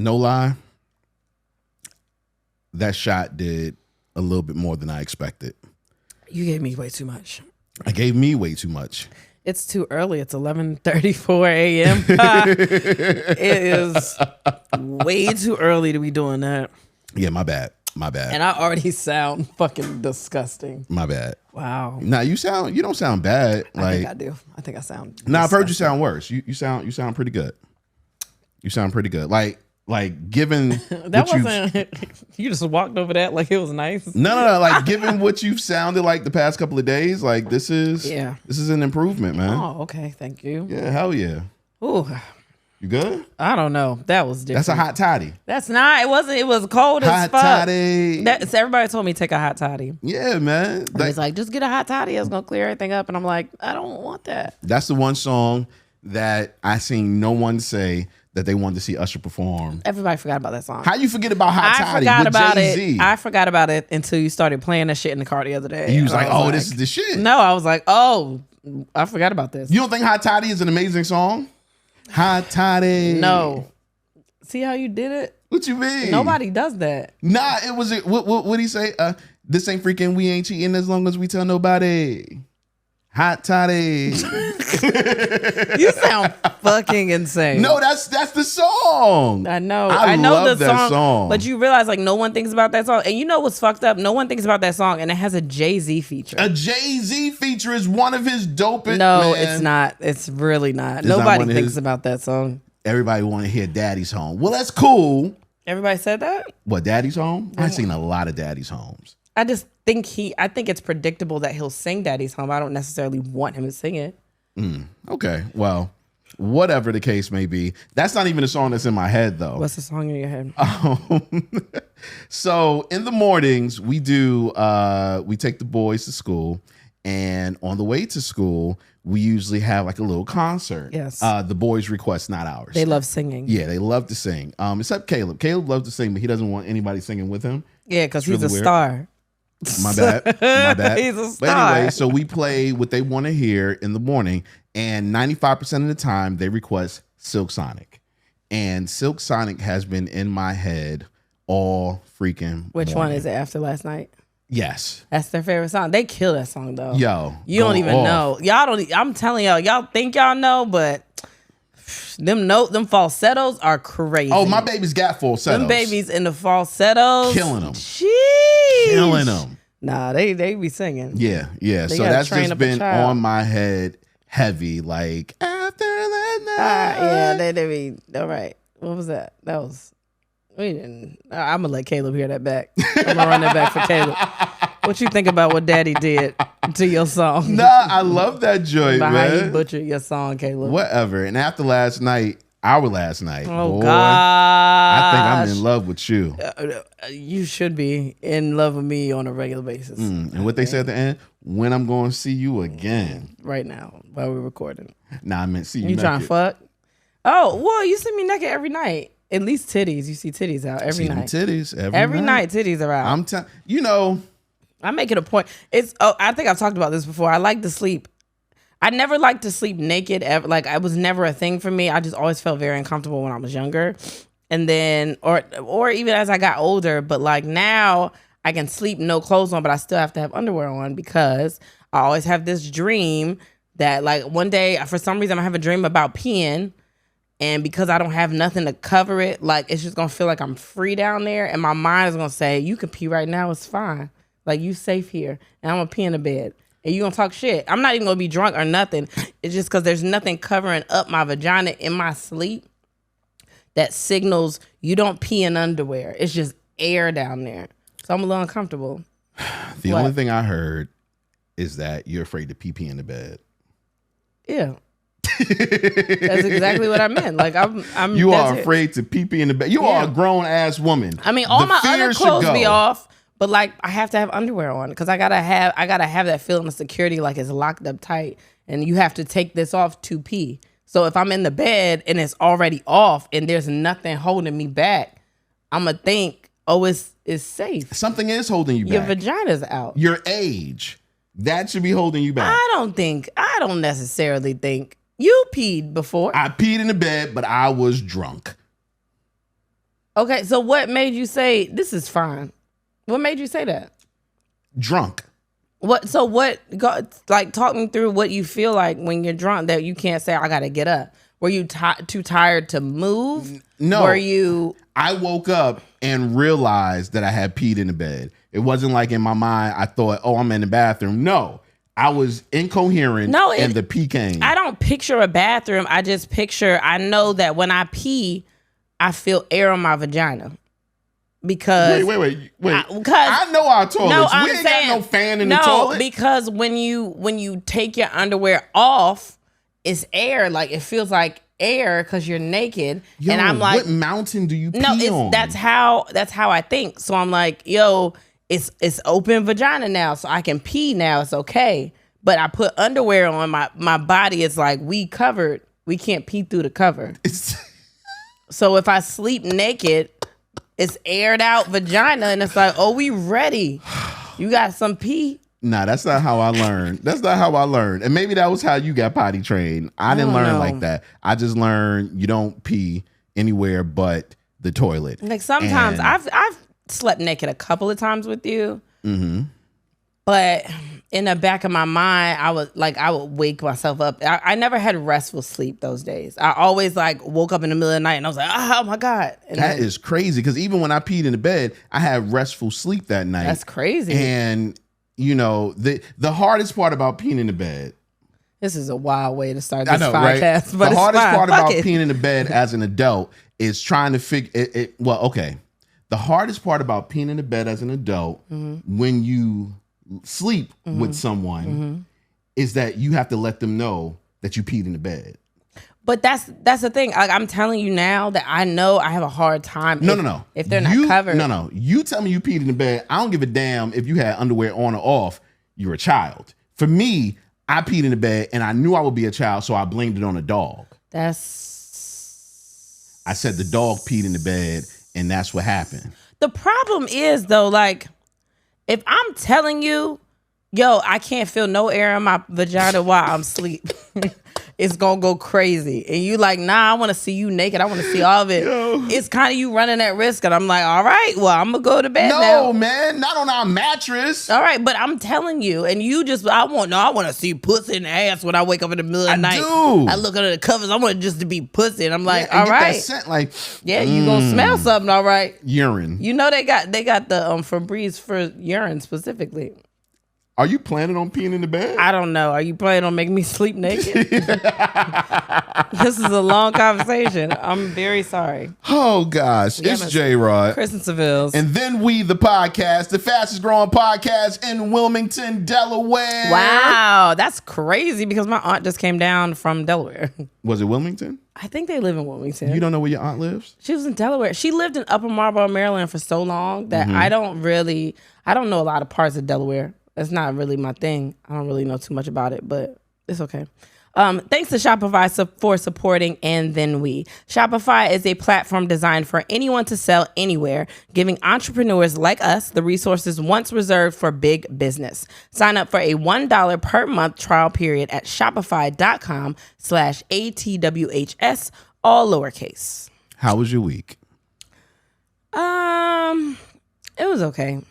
no lie, that shot did a little bit more than I expected. You gave me way too much. I gave me way too much. It's too early. It's 11:34 a.m. It is way too early to be doing that. Yeah, my bad. My bad. And I already sound fucking disgusting. My bad. Wow. Nah, you don't sound bad. I think I do. I think I sound disgusting. I've heard you sound worse. You sound pretty good. You sound pretty good. Like given that wasn't you just walked over that like it was nice. No. Like given what you've sounded like the past couple of days, like this is an improvement, man. Oh, okay. Thank you. Yeah, hell yeah. Ooh. You good? I don't know. That was different. That's a hot toddy. That's not. It wasn't. It was cold as fuck. Hot toddy. So everybody told me to take a hot toddy. Yeah, man. It's like, just get a hot toddy. It's going to clear everything up. And I'm like, I don't want that. That's the one song that I seen no one say that they wanted to see Usher perform. Everybody forgot about that song. How you forget about Hot Toddy with Jay-Z? I forgot about it until you started playing that shit in the car the other day. And you was like, oh, this is the shit. No, I was like, oh, I forgot about this. You don't think Hot Toddy is an amazing song? Hot Toddy. No. See how you did it? What you mean? Nobody does that. Nah, it was what he say? This ain't freaking, we ain't cheating as long as we tell nobody. Hot Toddy. You sound fucking insane. No, that's the song. I know. I know love the that song. But you realize like no one thinks about that song. And you know what's fucked up? No one thinks about that song and it has a Jay-Z feature. A Jay-Z feature is one of his dopest. No, man. it's not. It's really not. It's Nobody not thinks about that song. Everybody want to hear Daddy's Home. Well, that's cool. Everybody said that? What, Daddy's Home? I've seen a lot of Daddy's Homes. I just think I think it's predictable that he'll sing Daddy's Home. I don't necessarily want him to sing it. Okay, well, whatever the case may be, that's not even a song that's in my head, though. What's the song in your head? So in the mornings, we take the boys to school, and on the way to school, we usually have like a little concert. Yes. The boys' request, not ours. They love singing. Yeah, they love to sing. Except Caleb. Caleb loves to sing, but he doesn't want anybody singing with him. Yeah, because he's really a weird. star. My bad. He's a star. But anyway, so we play what they want to hear in the morning, and 95% of the time they request Silk Sonic. And Silk Sonic has been in my head all freaking Which morning. one is it, After Last Night? Yes. That's their favorite song. They kill that song though. Yo. You don't even know. Y'all don't. I'm telling y'all think y'all know, but them falsettos are crazy. Oh, my baby's got falsettos. Them babies in the falsettos. Killing them. Sheesh. Killing them. Nah, they be singing. Yeah. They So gotta that's train just up a been child. on my head heavy, like, after that night. Yeah, they be all right. What was that? That was. We didn't. I'm gonna let Caleb hear that back. I'm gonna run that back for Caleb. What you think about what Daddy did to your song? Nah, I love that joint, About man. how he butchered your song, Caleb. Whatever. And after last night, our last night, Oh boy, God! I think I'm in love with you. You should be in love with me on a regular basis. And what they said at the end, when I'm going to see you again. Right now, while we're recording. Nah, I meant see you. You naked. trying to fuck? Oh, well, you see me naked every night. At least titties. You see titties out every See them night. titties Every night, titties are out. I'm telling you know. I make it a point. I think I've talked about this before. I like to sleep. I never liked to sleep naked ever. Like, it was never a thing for me. I just always felt very uncomfortable when I was younger. And then, or even as I got older, but like now I can sleep no clothes on, but I still have to have underwear on because I always have this dream that like one day, for some reason, I have a dream about peeing. And because I don't have nothing to cover it, like it's just gonna feel like I'm free down there. And my mind is gonna say, you can pee right now, it's fine. Like you safe here. And I'm gonna pee in the bed. And you gonna talk shit. I'm not even gonna be drunk or nothing. It's just because there's nothing covering up my vagina in my sleep that signals you don't pee in underwear. It's just air down there. So I'm a little uncomfortable. The only thing I heard is that you're afraid to pee in the bed. Yeah. That's exactly what I meant. Like I'm You are afraid to pee in the bed. You are a grown ass woman. I mean, all the my other fear should clothes go. be off, but like I have to have underwear on because I gotta have that feeling of security, like it's locked up tight, and you have to take this off to pee. So if I'm in the bed and it's already off and there's nothing holding me back, I'm gonna think, oh, it's safe. Something is holding you back. Your vagina's out. Your age. That should be holding you back. I don't necessarily think you peed before. I peed in the bed, but I was drunk. Okay, so what made you say this is fine? What made you say that? Drunk. What? So what? Like, talk me through what you feel like when you're drunk that you can't say I gotta get up. Were you too tired to move? No. Were you? I woke up and realized that I had peed in the bed. It wasn't like in my mind I thought, oh, I'm in the bathroom. No, I was incoherent. And the pee came. I don't picture a bathroom. I just picture. I know that when I pee, I feel air on my vagina. Because wait. I know our toilets. No, we ain't got no fan in the toilet. No, because when you take your underwear off, it's air. Like, it feels like air because you're naked. Yo, and I'm like, what mountain do you pee on? That's how I think. So I'm like, yo, it's open vagina now, so I can pee now. It's okay. But I put underwear on. My body is like, we covered. We can't pee through the cover. So if I sleep naked, it's aired out vagina, and it's like, oh, we ready. You got some pee? Nah, that's not how I learned. And maybe that was how you got potty trained. I didn't learn like that. I just learned you don't pee anywhere but the toilet. Like, sometimes I've slept naked a couple of times with you. Mm-hmm. But in the back of my mind, I would wake myself up. I never had restful sleep those days. I always woke up in the middle of the night and I was like, oh my God. And that is crazy. Because even when I peed in the bed, I had restful sleep that night. That's crazy. And the hardest part about peeing in the bed. This is a wild way to start this podcast. Right? But the hardest part about peeing in the bed as an adult is trying to figure it. Well, okay. The hardest part about peeing in the bed as an adult, when you sleep with someone, is that you have to let them know that you peed in the bed. But that's the thing. Like, I'm telling you now that I know I have a hard time. No. If they're not covered. No. You tell me you peed in the bed. I don't give a damn if you had underwear on or off. You're a child. For me, I peed in the bed and I knew I would be a child, so I blamed it on a dog. I said the dog peed in the bed and that's what happened. The problem is, though, like, if I'm telling you, yo, I can't feel no air in my vagina while I'm asleep, it's gonna go crazy. And you like, nah, I want to see you naked. I want to see all of it. Yo. It's kind of you running that risk. And I'm like, all right, well, I'm gonna go to bed now. No, man, not on our mattress. All right, but I'm telling you, and you just, I want to see pussy and ass when I wake up in the middle of the night. I look under the covers. I want it just to be pussy. And I'm like, all right. That scent, like, you gonna smell something, all right. Urine. You know they got the Febreze for urine specifically. Are you planning on peeing in the bed? I don't know. Are you planning on making me sleep naked? This is a long conversation. I'm very sorry. Oh, gosh. It's J-Rod. Kristen Sivills. And then we, the podcast, the fastest growing podcast in Wilmington, Delaware. Wow. That's crazy because my aunt just came down from Delaware. Was it Wilmington? I think they live in Wilmington. You don't know where your aunt lives? She was in Delaware. She lived in Upper Marlboro, Maryland for so long that I don't know a lot of parts of Delaware. That's not really my thing. I don't really know too much about it, but it's okay. Thanks to Shopify for supporting And Then We. Shopify is a platform designed for anyone to sell anywhere, giving entrepreneurs like us the resources once reserved for big business. Sign up for a $1 per month trial period at shopify.com/ATWHS, all lowercase. How was your week? It was okay.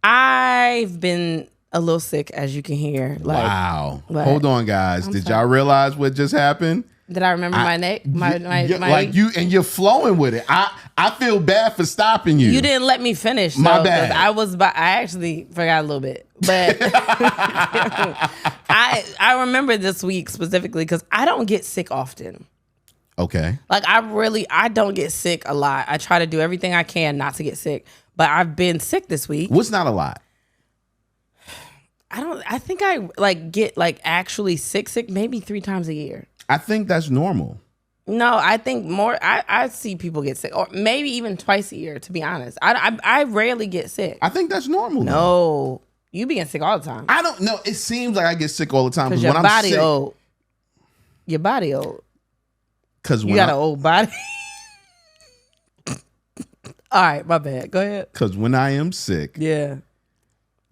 I've been a little sick, as you can hear. Wow. Hold on, guys. Did y'all realize what just happened? Did I remember my neck? My like you, and you're flowing with it. I feel bad for stopping you. You didn't let me finish. My bad. I actually forgot a little bit, but I remember this week specifically because I don't get sick often. Okay. Like, I don't get sick a lot. I try to do everything I can not to get sick. But I've been sick this week. What's not a lot? I think I get actually sick maybe 3 times a year. I think that's normal. No, I think more. I see people get sick, or maybe even twice a year, to be honest. I rarely get sick. I think that's normal. No, you be getting sick all the time. I don't know. It seems like I get sick all the time. Because your body old. Your body old. Because you got an old body. All right, my bad. Go ahead. Because when I am sick. Yeah.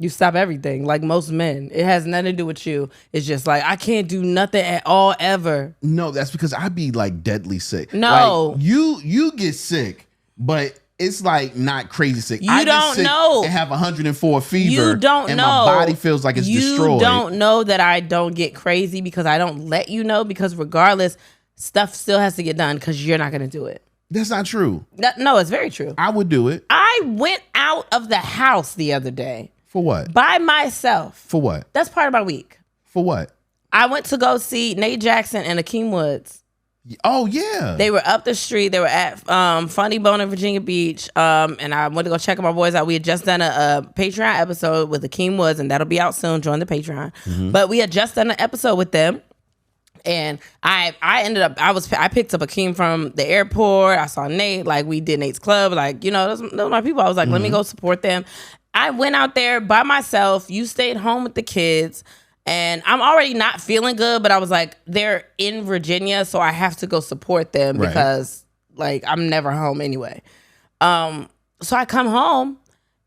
You stop everything, like most men. It has nothing to do with you. It's just like, I can't do nothing at all ever. No, that's because I be like deadly sick. No. Like, you get sick, but it's like not crazy sick. You I get don't sick know. and have 104 fever. You don't and know. My body feels like it's destroyed. You don't know that I don't get crazy because I don't let you know, because regardless, stuff still has to get done because you're not going to do it. That's not true. No, it's very true. I would do it. I went out of the house the other day. For what? By myself. For what? That's part of my week. For what? I went to go see Nate Jackson and Akeem Woods. Oh, yeah. They were up the street. They were at Funny Bone in Virginia Beach. And I went to go check my boys out. We had just done a Patreon episode with Akeem Woods, and that'll be out soon. Join the Patreon. Mm-hmm. But we had just done an episode with them. And I ended up, I picked up Akeem from the airport. I saw Nate, like we did Nate's club. Like, you know, those are my people. I was like, let me go support them. I went out there by myself. You stayed home with the kids. And I'm already not feeling good, but I was like, they're in Virginia, so I have to go support them because, like, I'm never home anyway. So I come home,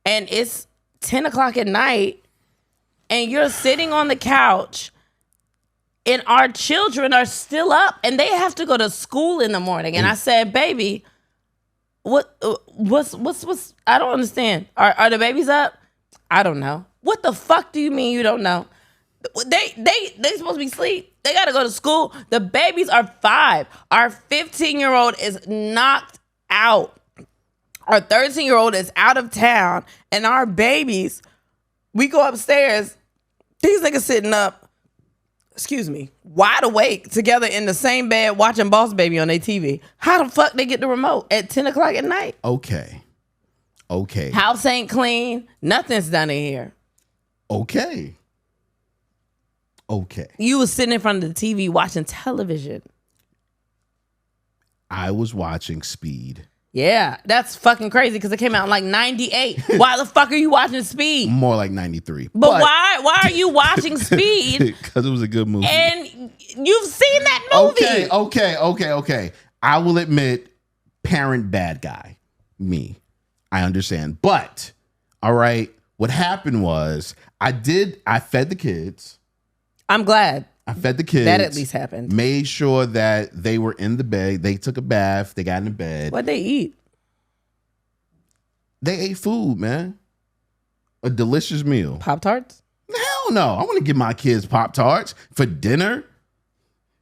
and it's 10 o'clock at night, and you're sitting on the couch, and our children are still up, and they have to go to school in the morning. And I said, baby, what's I don't understand. Are the babies up? I don't know. What the fuck do you mean you don't know? They supposed to be asleep. They gotta go to school. The babies are 5. Our 15-year-old is knocked out. Our 13-year-old is out of town. And our babies, we go upstairs. These niggas sitting up, wide awake together in the same bed watching Boss Baby on their TV. How the fuck they get the remote at 10 o'clock at night? Okay. House ain't clean. Nothing's done in here. Okay. You was sitting in front of the TV watching television. I was watching Speed. Yeah, that's fucking crazy because it came out in like 98. Why the fuck are you watching Speed? More like 93. But why are you watching Speed? Because it was a good movie. And you've seen that movie. Okay. I will admit, parent bad guy. Me. I understand. But, all right, what happened was I fed the kids. I'm glad. I fed the kids. That at least happened. Made sure that they were in the bed. They took a bath. They got in the bed. What'd they eat? They ate food, man. A delicious meal. Pop-Tarts? Hell no. I want to give my kids Pop-Tarts for dinner.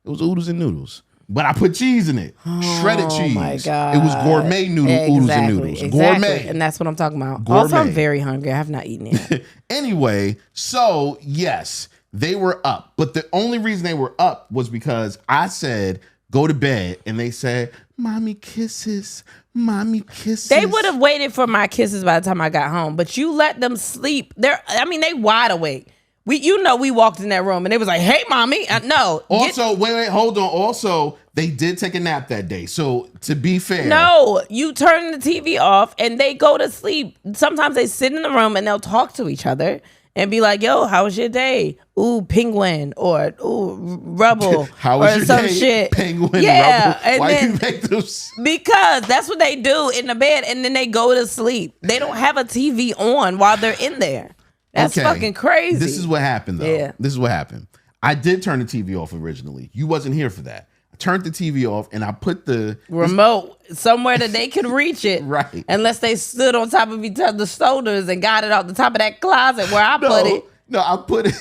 It was oodles and noodles. But I put cheese in it. Shredded cheese. Oh my God. It was gourmet oodles and noodles. Exactly. Gourmet. And that's what I'm talking about. Gourmet. Also, I'm very hungry. I have not eaten yet. Anyway, so yes, they were up. But the only reason they were up was because I said, go to bed. And they said, mommy kisses. Mommy kisses. They would have waited for my kisses by the time I got home. But you let them sleep. They wide awake. We walked in that room and it was like, hey, mommy. No. Also, wait, hold on. Also, they did take a nap that day. So to be fair. No, you turn the TV off and they go to sleep. Sometimes they sit in the room and they'll talk to each other and be like, yo, how was your day? Ooh, penguin. Or, ooh, rubble. How was or your some day? shit. Penguin, yeah, rubble. And why then, you make those? Because that's what they do in the bed and then they go to sleep. They don't have a TV on while they're in there. That's fucking crazy. This is what happened, though. Yeah. This is what happened. I did turn the TV off originally. You wasn't here for that. I turned the TV off and I put the remote somewhere that they could reach it. Right. Unless they stood on top of each other's shoulders and got it off the top of that closet where I put it. No, I put it.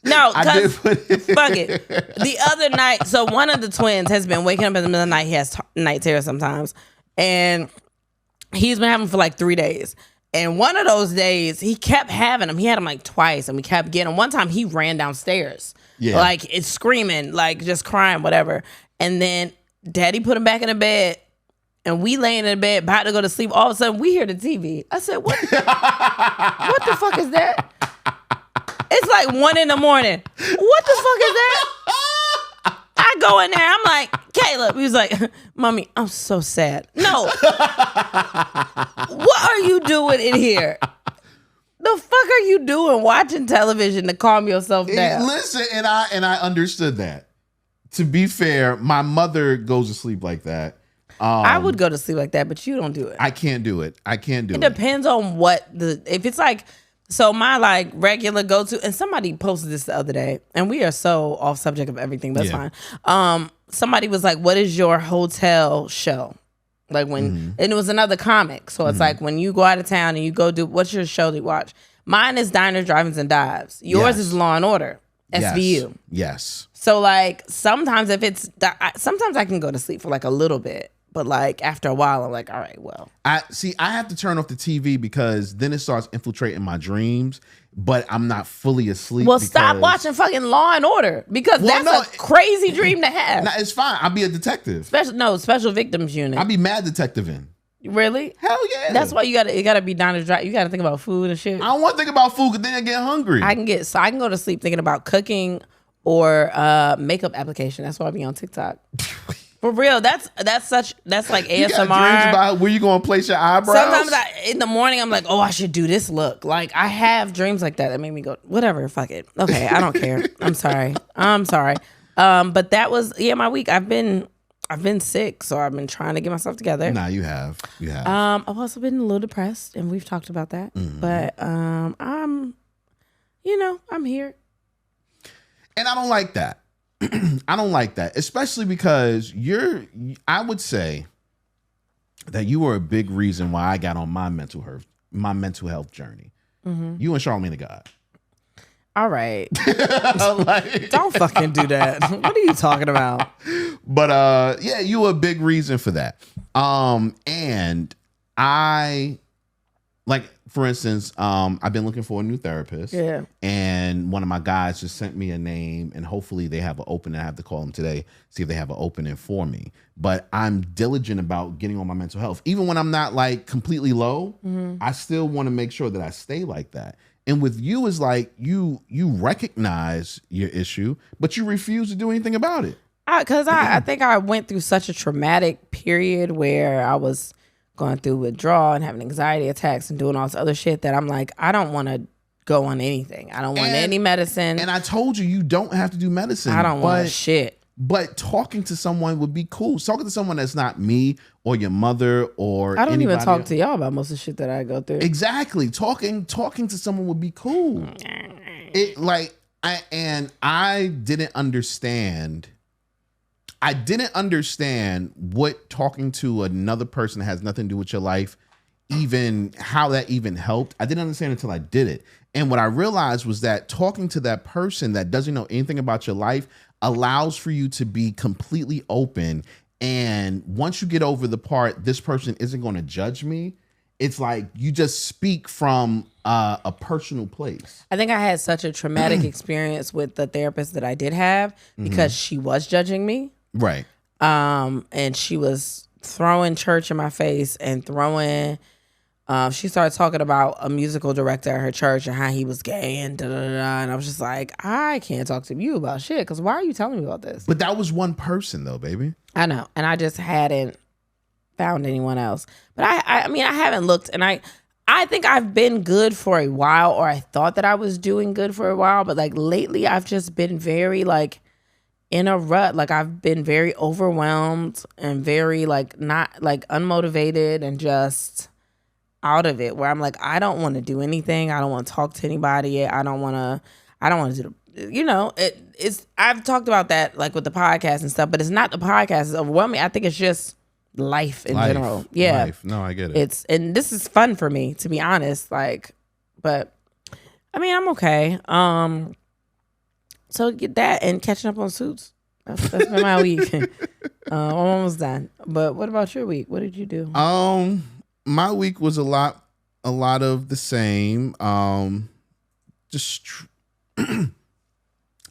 No, I did put it. Fuck it. The other night, so one of the twins has been waking up in the middle of the night. He has night terrors sometimes. And he's been having for like 3 days. And one of those days, he kept having them. He had them like twice, and we kept getting them. One time, he ran downstairs. Yeah. Like, it's screaming, like, just crying, whatever. And then Daddy put him back in the bed, and we laying in the bed, about to go to sleep. All of a sudden, we hear the TV. I said, what the fuck is that? It's like 1 a.m. What the fuck is that? I go in there. I'm like, Caleb. He was like, Mommy, I'm so sad. No. What are you doing in here? The fuck are you doing watching television to calm yourself down? Listen, and I understood that. To be fair, my mother goes to sleep like that. I would go to sleep like that, but you don't do it. I can't do it. It depends on if it's like, so my like regular go-to, and somebody posted this the other day, and we are so off subject of everything, that's fine. Somebody was like, what is your hotel show? Like when, and it was another comic. So it's like when you go out of town and you go do, what's your show that you watch? Mine is Diners, Drive-Ins, and Dives. Yours is Law and Order, SVU. Yes. So like sometimes sometimes I can go to sleep for like a little bit. But like after a while, I'm like, all right, well. I have to turn off the TV because then it starts infiltrating my dreams, but I'm not fully asleep. Well, stop watching fucking Law and Order because that's a crazy dream to have. Nah, it's fine. I'll be a detective. Special victims unit. I'll be mad detective in. Really? Hell yeah. That's why you gotta be down to dry. You gotta think about food and shit. I don't want to think about food because then I get hungry. I can go to sleep thinking about cooking or makeup application. That's why I be on TikTok. For real, that's like ASMR. You got dreams about where you gonna place your eyebrows? Sometimes in the morning I'm like, oh, I should do this look. Like I have dreams like that make me go, whatever, fuck it. Okay, I don't care. I'm sorry. But that was my week. I've been sick, so I've been trying to get myself together. Nah, you have. I've also been a little depressed, and we've talked about that. But I'm here. And I don't like that. I don't like that, especially because I would say that you were a big reason why I got on my mental health journey. You and Charlamagne the God. All right. Don't fucking do that. What are you talking about? But you were a big reason for that. And I, like, for instance, I've been looking for a new therapist. Yeah. And one of my guys just sent me a name, and hopefully they have an opening. I have to call them today, see if they have an opening for me. But I'm diligent about getting on my mental health. Even when I'm not like completely low, I still want to make sure that I stay like that. And with you is like you recognize your issue, but you refuse to do anything about it. Because I think I went through such a traumatic period where I was going through withdrawal and having anxiety attacks and doing all this other shit that I'm like, I don't want to go on anything. I don't want any medicine. And I told you don't have to do medicine. I don't want shit. But talking to someone would be cool. Talking to someone that's not me or your mother or I don't anybody even talk else. to y'all about most of the shit that I go through. Exactly. Talking to someone would be cool. I didn't understand. I didn't understand what talking to another person that has nothing to do with your life, even how that even helped. I didn't understand until I did it. And what I realized was that talking to that person that doesn't know anything about your life allows for you to be completely open. And once you get over the part, this person isn't going to judge me, it's like you just speak from a personal place. I think I had such a traumatic experience with the therapist that I did have because she was judging me. Right. And she was throwing church in my face and she started talking about a musical director at her church and how he was gay and and I was just like, I can't talk to you about shit because why are you telling me about this? But that was one person though, baby. I know. And I just hadn't found anyone else. But I mean, I haven't looked, and I think I've been good for a while, or I thought that I was doing good for a while, but like lately I've just been very like in a rut. Like I've been very overwhelmed and very like not like unmotivated and just out of it, where I'm like, I don't want to do anything. I don't want to talk to anybody. I don't want to do, it's, I've talked about that like with the podcast and stuff, but it's not the podcast is overwhelming. I think it's just life in general. Yeah. Life. No, I get it. And this is fun for me, to be honest. Like, but I mean, I'm okay. So get that and catching up on Suits. That's been my week. I'm almost done. But what about your week? What did you do? My week was a lot of the same.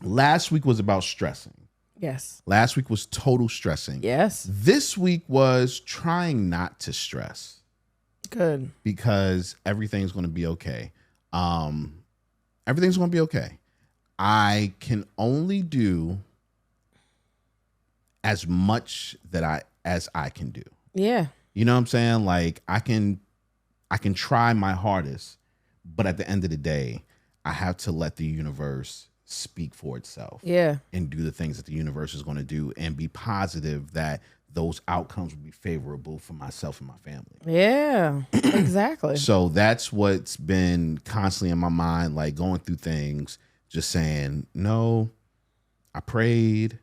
Last week was about stressing. Yes. Last week was total stressing. Yes. This week was trying not to stress. Good. Because everything's going to be okay. Everything's going to be okay. I can only do as much as I can do. Yeah. You know what I'm saying? Like I can try my hardest, but at the end of the day, I have to let the universe speak for itself. Yeah. And do the things that the universe is going to do and be positive that those outcomes will be favorable for myself and my family. Yeah, exactly. So that's what's been constantly in my mind, like going through things, just saying, no, I prayed, I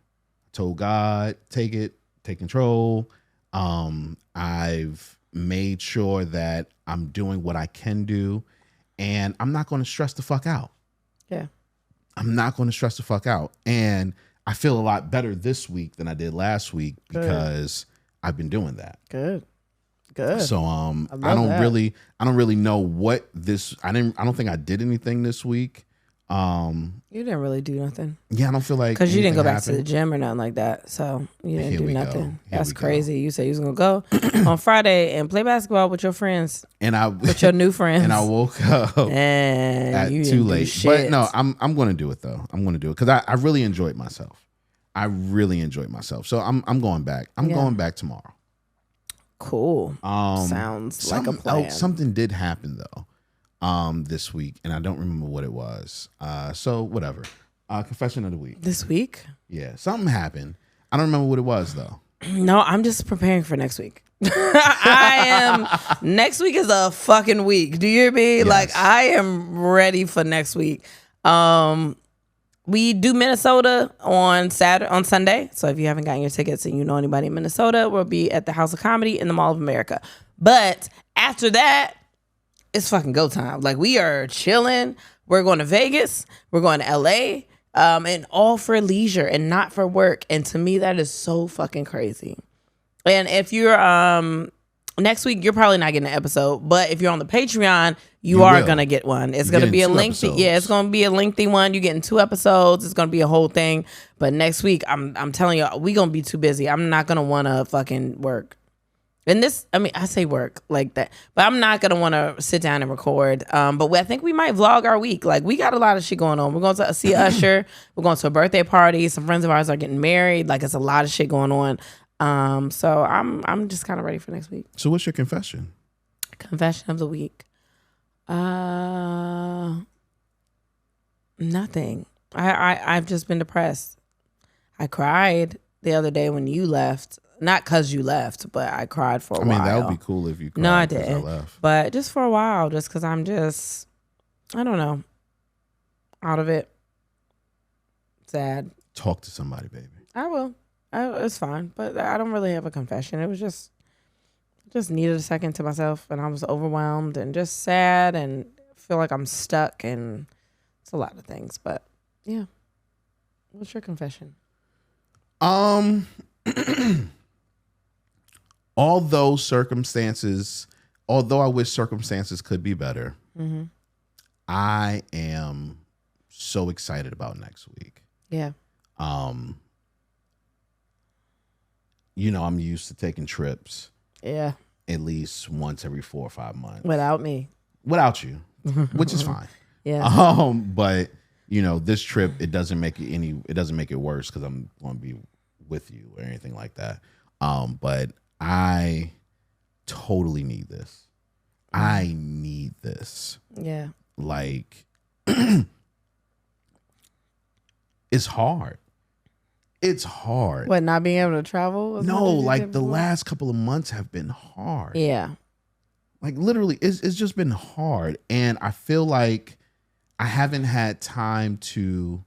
told God, take control. I've made sure that I'm doing what I can do, and I'm not going to stress the fuck out. Yeah. I'm not going to stress the fuck out. And I feel a lot better this week than I did last week because I've been doing that. Good. So I don't really know what this. I don't think I did anything this week. You didn't really do nothing. Yeah, I don't feel like because you didn't go back happened. to the gym or nothing like that. So you didn't do nothing. That's crazy. Go. You said you was gonna go on Friday and play basketball with your friends and with your new friends. And I woke up and at you too late. Shit. But no, I'm going to do it though. I'm going to do it because I really enjoyed myself. So I'm going back. I'm going back tomorrow. Cool. Sounds like a plan. Something did happen though. This week, and I don't remember what it was. So whatever. Confession of the week. This week? Yeah, something happened. I don't remember what it was though. No, I'm just preparing for next week. Next week is a fucking week. Do you hear me? Yes. Like I am ready for next week. We do Minnesota on Sunday. So if you haven't gotten your tickets and you know anybody in Minnesota, we'll be at the House of Comedy in the Mall of America. But after that, it's fucking go time. Like we are chilling. We're going to Vegas. We're going to LA. And all for leisure and not for work. And to me, that is so fucking crazy. And if you're next week, you're probably not getting an episode. But if you're on the Patreon, you are gonna get one. It's gonna be a lengthy. Episodes. Yeah, it's gonna be a lengthy one. You're getting 2 episodes. It's gonna be a whole thing. But next week, I'm telling you, we gonna be too busy. I'm not gonna wanna fucking work. And this, I mean, I say work like that, but I'm not going to want to sit down and record. But I think we might vlog our week. Like, we got a lot of shit going on. We're going to see Usher. We're going to a birthday party. Some friends of ours are getting married. Like, it's a lot of shit going on. So I'm just kind of ready for next week. So what's your confession? Confession of the week. Nothing. I've just been depressed. I cried the other day when you left. Not because you left, but I cried for a while. I mean, that would be cool if you cried. No, I didn't. But just for a while, just because I'm just, I don't know, out of it. Sad. Talk to somebody, baby. I will. It's fine. But I don't really have a confession. It was just needed a second to myself. And I was overwhelmed and just sad and feel like I'm stuck. And it's a lot of things. But yeah. What's your confession? Although I wish circumstances could be better, mm-hmm. I am so excited about next week. Yeah. I'm used to taking trips. Yeah. At least once every 4 or 5 months. Without me. Without you, which is fine. Yeah. But this trip, it doesn't make it worse because I'm going to be with you or anything like that. But I totally need this. I need this. Yeah. Like, it's hard. It's hard. What, not being able to travel? No, like the last couple of months have been hard. Yeah. Like literally, it's just been hard. And I feel like I haven't had time to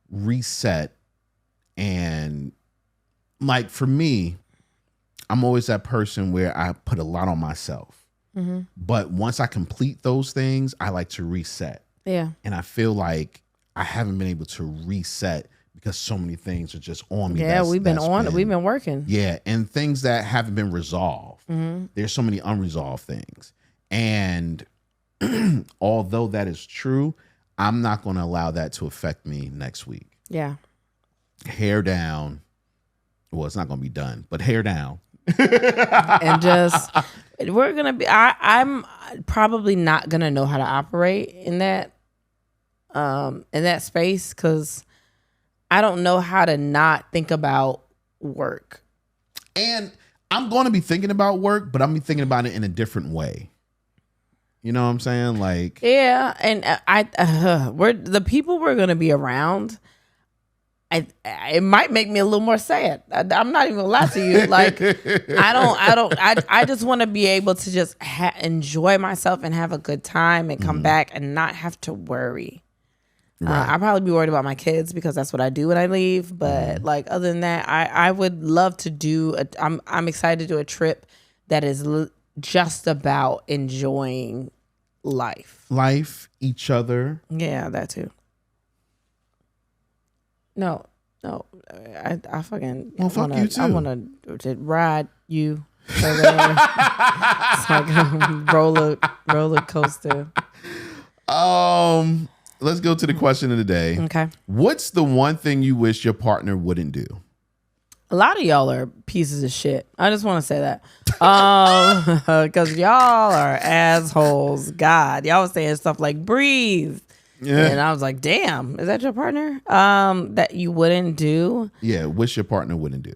reset. And like for me, I'm always that person where I put a lot on myself. Mm-hmm. But once I complete those things, I like to reset. Yeah. And I feel like I haven't been able to reset because so many things are just on me. Yeah, we've been working. Yeah, and things that haven't been resolved. Mm-hmm. There's so many unresolved things. And although that is true, I'm not going to allow that to affect me next week. Yeah. Hair down. Well, it's not going to be done, but hair down. And just, we're going to be, I'm probably not going to know how to operate in that space because I don't know how to not think about work. And I'm going to be thinking about work, but I'm be thinking about it in a different way. You know what I'm saying? Like, yeah. And we're the people we're going to be around. It might make me a little more sad. I'm not even gonna lie to you. Like, I just want to be able to just enjoy myself and have a good time and come back and not have to worry. Right. I'd probably be worried about my kids because that's what I do when I leave. But like other than that, I would love to do. I'm excited to do a trip that is just about enjoying life, each other. Yeah, that too. No, I fucking. Well, fuck you too. I want to ride you over there. It's like a roller coaster. Let's go to the question of the day. Okay. What's the one thing you wish your partner wouldn't do? A lot of y'all are pieces of shit. I just want to say that. Because y'all are assholes. God, y'all was saying stuff like breathe. Yeah. And I was like, damn, is that your partner? That you wouldn't do? Yeah, wish your partner wouldn't do.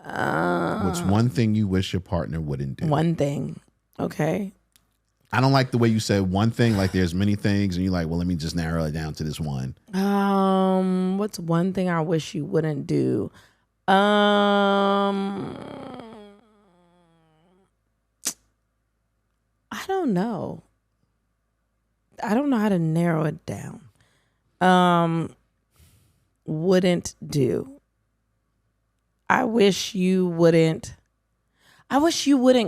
What's one thing you wish your partner wouldn't do? One thing. Okay. I don't like the way you said one thing, like there's many things, and you're like, well, let me just narrow it down to this one. What's one thing I wish you wouldn't do? I don't know. I don't know how to narrow it down. Wouldn't do. I wish you wouldn't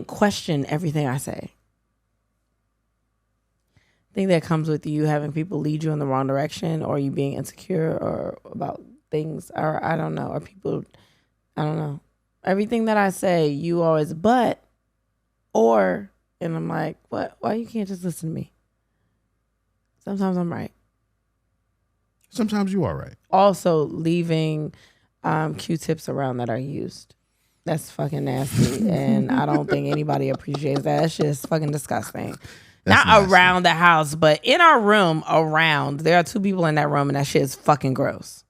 question everything I say. I think that comes with you having people lead you in the wrong direction, or you being insecure or about things, or I don't know, or people, I don't know. Everything that I say, you always, and I'm like, what? Why you can't just listen to me? Sometimes I'm right. Sometimes you are right. Also, leaving Q-tips around that are used. That's fucking nasty, and I don't think anybody appreciates that. That shit is fucking disgusting. That's not nasty. Around the house, but in our room around. There are two people in that room, and that shit is fucking gross.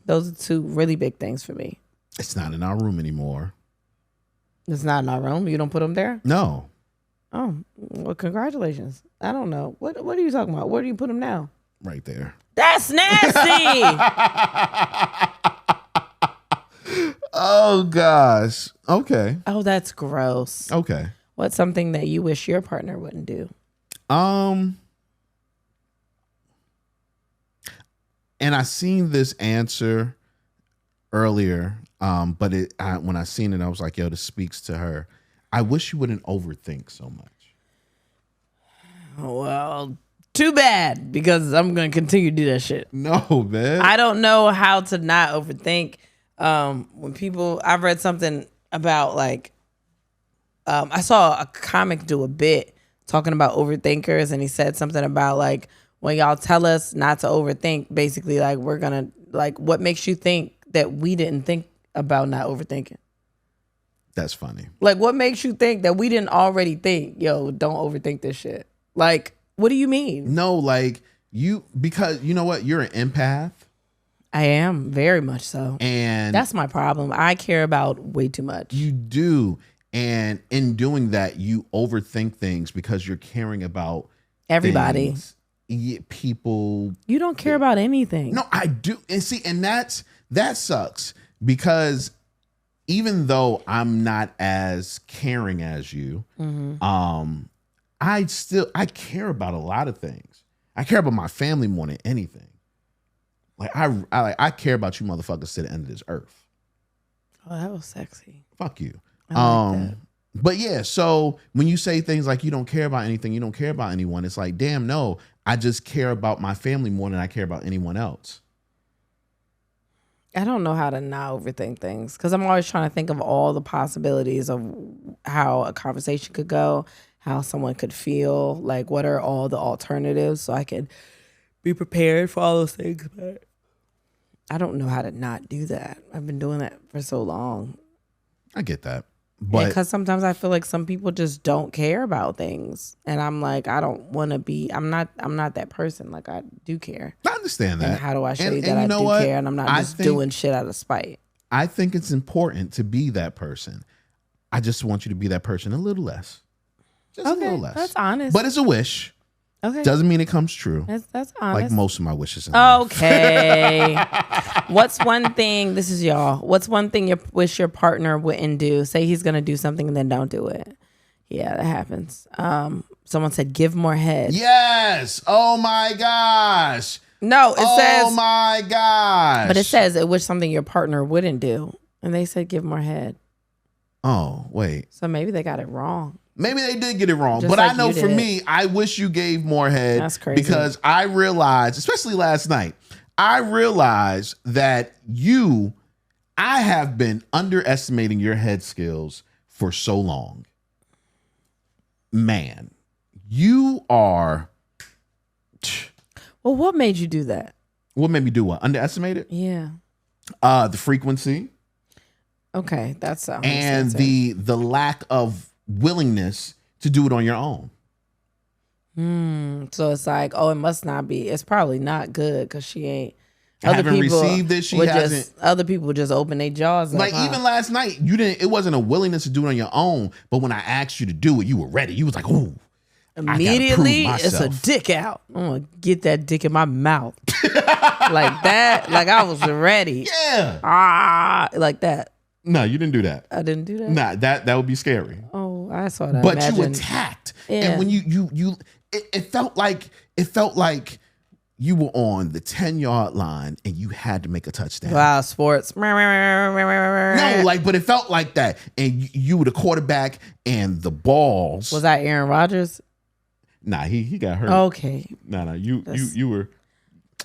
Those are two really big things for me. It's not in our room anymore. It's not in our room? You don't put them there? No. Oh, well, congratulations. I don't know. What are you talking about? Where do you put them now? Right there. That's nasty. Oh, gosh. Okay. Oh, that's gross. Okay. What's something that you wish your partner wouldn't do? And I seen this answer earlier, but when I seen it, I was like, yo, this speaks to her. I wish you wouldn't overthink so much. Well, too bad, because I'm going to continue to do that shit. No, man. I don't know how to not overthink. I've read something about like, I saw a comic do a bit talking about overthinkers, and he said something about like, when y'all tell us not to overthink, basically like we're gonna, like, what makes you think that we didn't think about not overthinking? That's funny. Like, what makes you think that we didn't already think, yo, don't overthink this shit? Like, what do you mean? No, like because you know what? You're an empath. I am, very much so. And that's my problem. I care about way too much. You do. And in doing that, you overthink things because you're caring about everybody. Things, people. You don't care about anything. No, I do. And see, and that sucks, because even though I'm not as caring as you, I care about a lot of things. I care about my family more than anything. Like I care about you motherfuckers to the end of this earth. Oh, that was sexy. Fuck you. I like that. But yeah, so when you say things like you don't care about anything, you don't care about anyone, it's like, damn, no, I just care about my family more than I care about anyone else. I don't know how to not overthink things, because I'm always trying to think of all the possibilities of how a conversation could go, how someone could feel, like what are all the alternatives, so I can be prepared for all those things. But I don't know how to not do that. I've been doing that for so long. I get that. But because sometimes I feel like some people just don't care about things, and I'm like, I don't want to be. I'm not that person. Like, I do care. I understand that. And how do I show you that I do care, and I'm not just doing shit out of spite? I think it's important to be that person. I just want you to be that person a little less. Just a little less. That's honest. But it's a wish. Okay. Doesn't mean it comes true. That's honest. Like most of my wishes. Okay. What's one thing, this is y'all, what's one thing you wish your partner wouldn't do? Say he's going to do something and then don't do it. Yeah, that happens. Someone said give more head. Yes. Oh my gosh. No, it says. Oh my gosh. But it says it was something your partner wouldn't do, and they said give more head. Oh wait. So maybe they got it wrong. Maybe they did get it wrong, Just but like I know you for did. me, I wish you gave more head. That's crazy. Because I realized, especially last night, I realized that I have been underestimating your head skills for so long. Man, you are. Well, what made you do that? What made me do what? Underestimate it? Yeah. The frequency Okay, that's and the lack of willingness to do it on your own. So it's like, oh, it must not be. It's probably not good because she ain't. Haven't received it. She hasn't. Other people just open their jaws up. Like even last night, you didn't. It wasn't a willingness to do it on your own. But when I asked you to do it, you were ready. You was like, "Ooh." Immediately, it's a dick out. I'm gonna get that dick in my mouth like that. Like I was ready. Yeah. Like that. No, you didn't do that. I didn't do that. Nah, that would be scary. Oh, I saw that. But you attacked, Yeah. and when it felt like you were on the 10-yard line and you had to make a touchdown. Wow, sports. No, but it felt like that, and you were the quarterback, and the balls. Was that Aaron Rodgers? Nah, he got hurt. Okay. No, you were.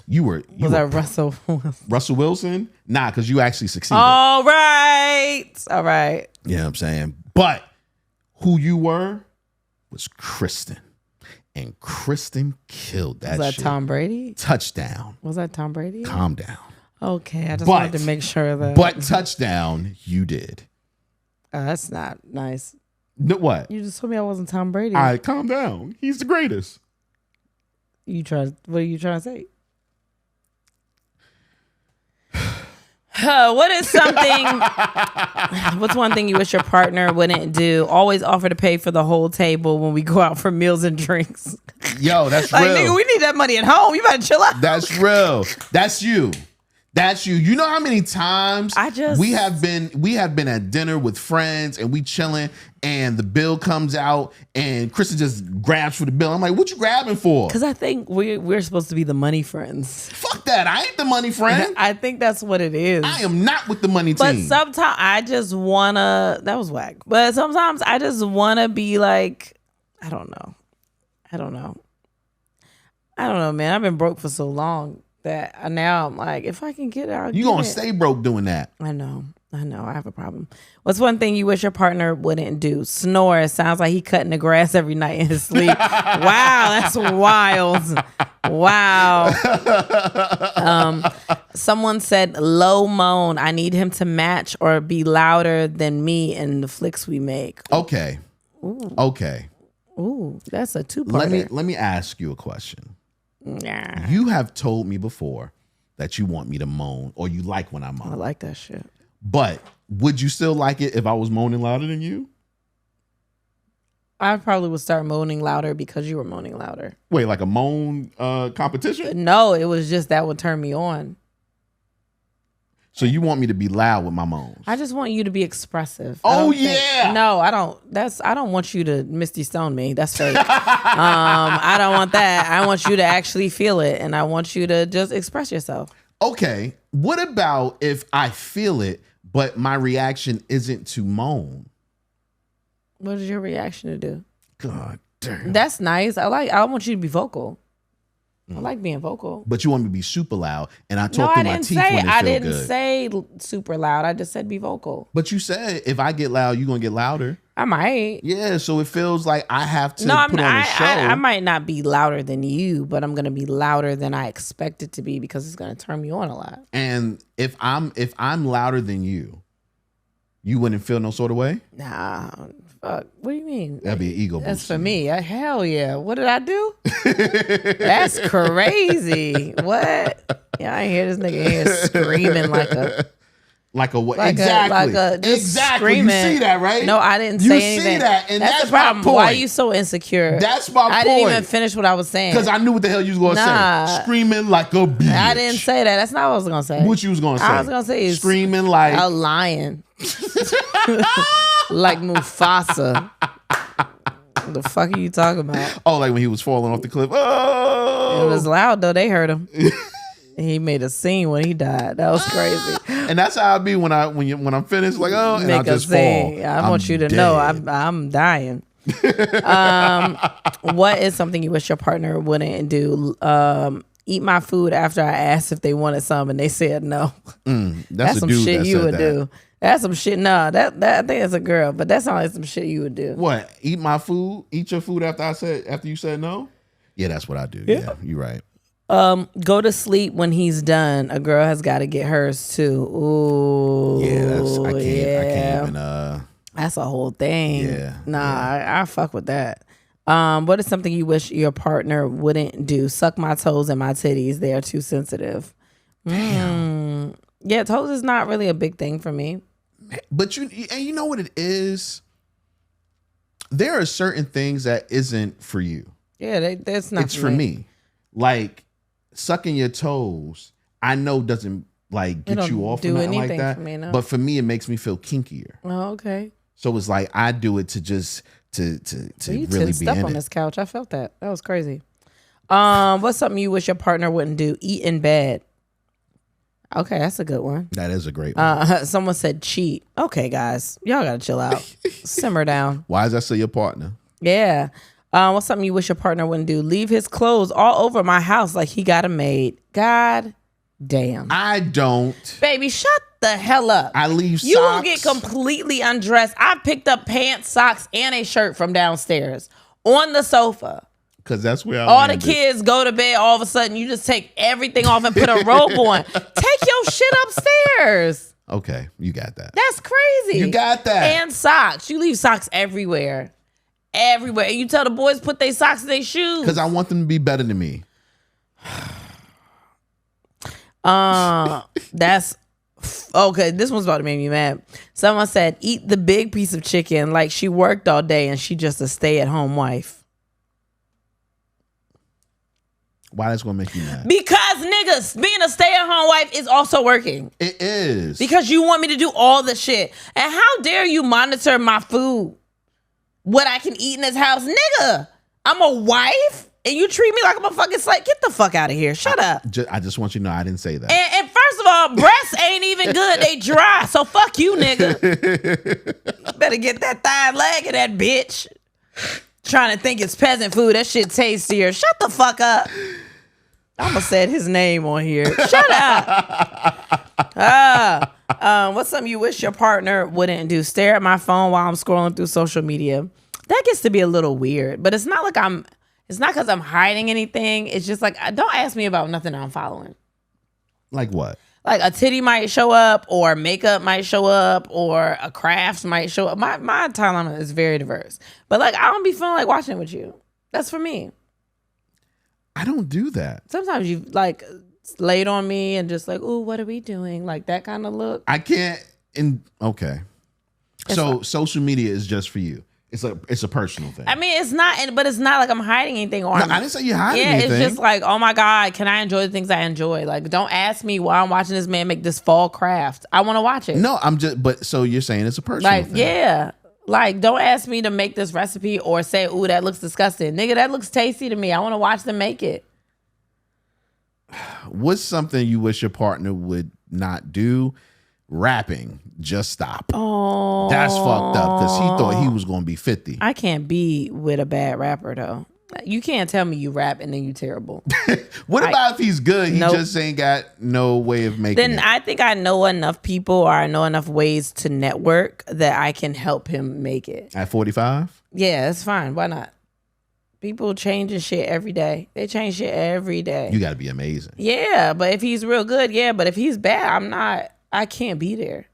Was that Russell Wilson? Russell Wilson? Nah, because you actually succeeded. All right. You know what I'm saying? But who you were was Kristen. And Kristen killed that shit. Was that Tom Brady? Touchdown. Was that Tom Brady? Calm down. Okay, I just wanted to make sure that. But touchdown, you did. That's not nice. No, what? You just told me I wasn't Tom Brady. All right, calm down. He's the greatest. What are you trying to say? What is something? What's one thing you wish your partner wouldn't do? Always offer to pay for the whole table when we go out for meals and drinks. Yo, that's like, real. Nigga, we need that money at home. You better chill out. That's real. That's you. That's you. You know how many times we have been at dinner with friends and we chilling and the bill comes out and Kristen just grabs for the bill. I'm like, what you grabbing for? Because I think we're supposed to be the money friends. Fuck that. I ain't the money friend. I think that's what it is. I am not with the money But team. sometimes I just wanna. That was whack. But sometimes I just wanna be like, I don't know, man. I've been broke for so long that now I'm like, if I can get out, you gonna stay broke doing that. I know. I have a problem. What's one thing you wish your partner wouldn't do? Snore. It sounds like he cutting the grass every night in his sleep. Wow, that's wild. Wow. Someone said low moan. I need him to match or be louder than me in the flicks we make. Okay. Ooh. Okay. Ooh, that's a two-parter. Let me ask you a question. Nah. You have told me before that you want me to moan or you like when I moan. I like that shit. But would you still like it if I was moaning louder than you? I probably would start moaning louder because you were moaning louder. Wait, like a moan competition? No, it was just that would turn me on. So you want me to be loud with my moans? I just want you to be expressive. Oh yeah. No, I don't. I don't want you to Misty Stone me. That's fake. I don't want that. I want you to actually feel it, and I want you to just express yourself. Okay. What about if I feel it, but my reaction isn't to moan? What is your reaction to do? God damn. That's nice. I want you to be vocal. I like being vocal. But you want me to be super loud, and I talk through my teeth when it feel good. I didn't say super loud. I just said be vocal. But you said if I get loud, you're gonna get louder. I might. Yeah, so it feels like I have to put on a show. I might not be louder than you, but I'm gonna be louder than I expect it to be because it's gonna turn me on a lot. And if I'm louder than you wouldn't feel no sort of way? Nah. Fuck. What do you mean? That'd be an ego That's boost. for me. Hell yeah. What did I do? That's crazy. What? Yeah, I hear this nigga here screaming like a what? like exactly. Exactly. You see that, right? No, I didn't say anything. You see that, and that's the problem. my point. Why are you so insecure? That's my point. I didn't even finish what I was saying. Because I knew what the hell you was going to say. Screaming like a bitch. I didn't say that. That's not what I was going to say. What you was going to say? I was going to say is screaming like a lion. Like Mufasa. The fuck are you talking about? Oh, like when he was falling off the cliff. Oh, It was loud though. They heard him. He made a scene when he died. That was crazy. And that's how I be when I'm finished. Like, oh, and I'll just scene. fall. I want you to know I'm dying. What is something you wish your partner wouldn't do? Eat my food after I asked if they wanted some and they said no. That's some shit you would do. That's some shit. No, that I think it's a girl, but that sounds like some shit you would do. What? Eat my food? Eat your food after you said no? Yeah, that's what I do. Yeah, you're right. Go to sleep when he's done. A girl has got to get hers too. Ooh, yeah, I can't even. That's a whole thing. Yeah, I fuck with that. What is something you wish your partner wouldn't do? Suck my toes and my titties. They are too sensitive. Damn. Yeah, toes is not really a big thing for me. But you know what it is? There are certain things that isn't for you. Yeah, that's not. It's for me. Like sucking your toes, I know doesn't like get you off or nothing like that. For me, no. But for me, it makes me feel kinkier. Oh, okay. So it's like I do it to just to you really be in on it. This couch. I felt that. That was crazy. What's something you wish your partner wouldn't do? Eat in bed. Okay, that's a good one. That is a great one. Someone said cheat. Okay, guys, y'all gotta chill out. Simmer down. Why is that still your partner? Yeah. What's something you wish your partner wouldn't do? Leave his clothes all over my house like he got a maid. God damn. I don't. Baby, shut the hell up. I leave socks. You will get completely undressed. I picked up pants, socks, and a shirt from downstairs on the sofa. Because that's where all landed. The kids go to bed. All of a sudden, you just take everything off and put a robe on. Take your shit upstairs. Okay, you got that. That's crazy. You got that. And socks. You leave socks everywhere. Everywhere. And you tell the boys put their socks in their shoes. Because I want them to be better than me. That's okay. This one's about to make me mad. Someone said, eat the big piece of chicken like she worked all day and she just a stay-at-home wife. Why that's gonna make you mad? Because niggas, being a stay-at-home wife is also working. It is. Because you want me to do all the shit. And how dare you monitor my food? What I can eat in this house? Nigga, I'm a wife and you treat me like I'm a fucking slave. Get the fuck out of here. Shut up. I just want you to know I didn't say that. And first of all, breasts ain't even good. They dry. So fuck you, nigga. You better get that thigh leg of that bitch. Trying to think it's peasant food. That shit tastier. Shut the fuck up. I'm gonna say his name on here. Shut up. What's something you wish your partner wouldn't do? Stare at my phone while I'm scrolling through social media. That gets to be a little weird, but it's not like it's not because I'm hiding anything. It's just like, don't ask me about nothing I'm following. Like what? Like a titty might show up, or makeup might show up, or a craft might show up. My timeline is very diverse. But like, I don't be feeling like watching it with you. That's for me. I don't do that. Sometimes you like laid on me and just like, ooh, what are we doing? Like that kind of look. I can't. Okay. So social media is just for you. It's a personal thing. I mean, it's not, but it's not like I'm hiding anything. Or no, I didn't say you're hiding anything. It's just like, oh my God, can I enjoy the things I enjoy? Like, don't ask me why I'm watching this man make this fall craft. I want to watch it. No, but so you're saying it's a personal thing. Yeah. Like, don't ask me to make this recipe or say, ooh, that looks disgusting. Nigga, that looks tasty to me. I want to watch them make it. What's something you wish your partner would not do? Rapping. Just stop. Oh, that's fucked up because he thought he was going to be 50. I can't be with a bad rapper though. You can't tell me you rap and then you terrible. What about if he's good? He just ain't got no way of making it. Then I think I know enough people, or I know enough ways to network that I can help him make it. At 45? Yeah, that's fine. Why not? People changing shit every day. They change shit every day. You got to be amazing. Yeah, but if he's real good, yeah. But if he's bad, I can't be there.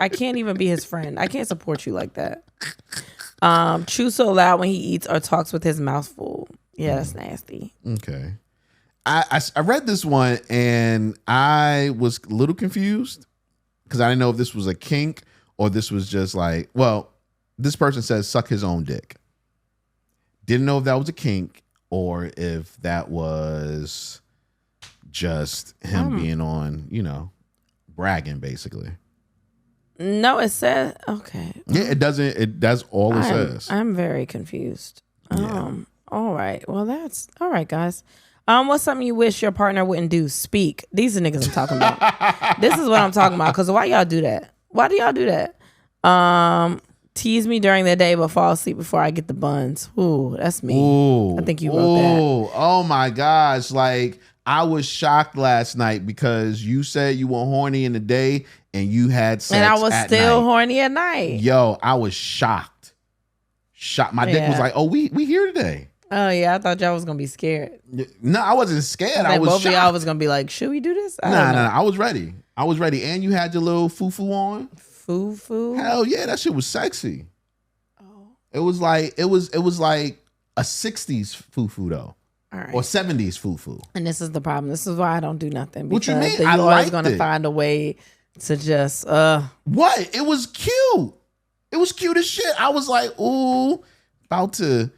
I can't even be his friend. I can't support you like that. Chew so loud when he eats or talks with his mouth full. Yeah, that's nasty. Okay. I read this one and I was a little confused because I didn't know if this was a kink or this was just like, well, this person says suck his own dick. Didn't know if that was a kink or if that was just him being on, bragging basically. No, it says okay. Yeah, it doesn't. That's all it says. I'm very confused. Yeah. All right. Well, that's all right, guys. What's something you wish your partner wouldn't do? Speak. These are niggas I'm talking about. This is what I'm talking about. Because why y'all do that? Why do y'all do that? Tease me during the day, but fall asleep before I get the buns. Ooh, that's me. Ooh, I think you wrote that. Oh my gosh! Like I was shocked last night because you said you were horny in the day and you had sex, and I was at still night. horny at night. Yo, I was shocked. My dick was like, "Oh, we here today." Oh yeah, I thought y'all was gonna be scared. No, I wasn't scared. I was both shocked. of y'all was gonna be like, "Should we do this?" Nah. I was ready. And you had your little foo-foo on. Foo-foo? Hell yeah, that shit was sexy. It was like a 60s foo-foo though. All right. Or 70s foo-foo. And this is the problem. This is why I don't do nothing. What you mean? You're I always liked gonna it. find a way to just What? It was cute. It was cute as shit. I was like, ooh, about to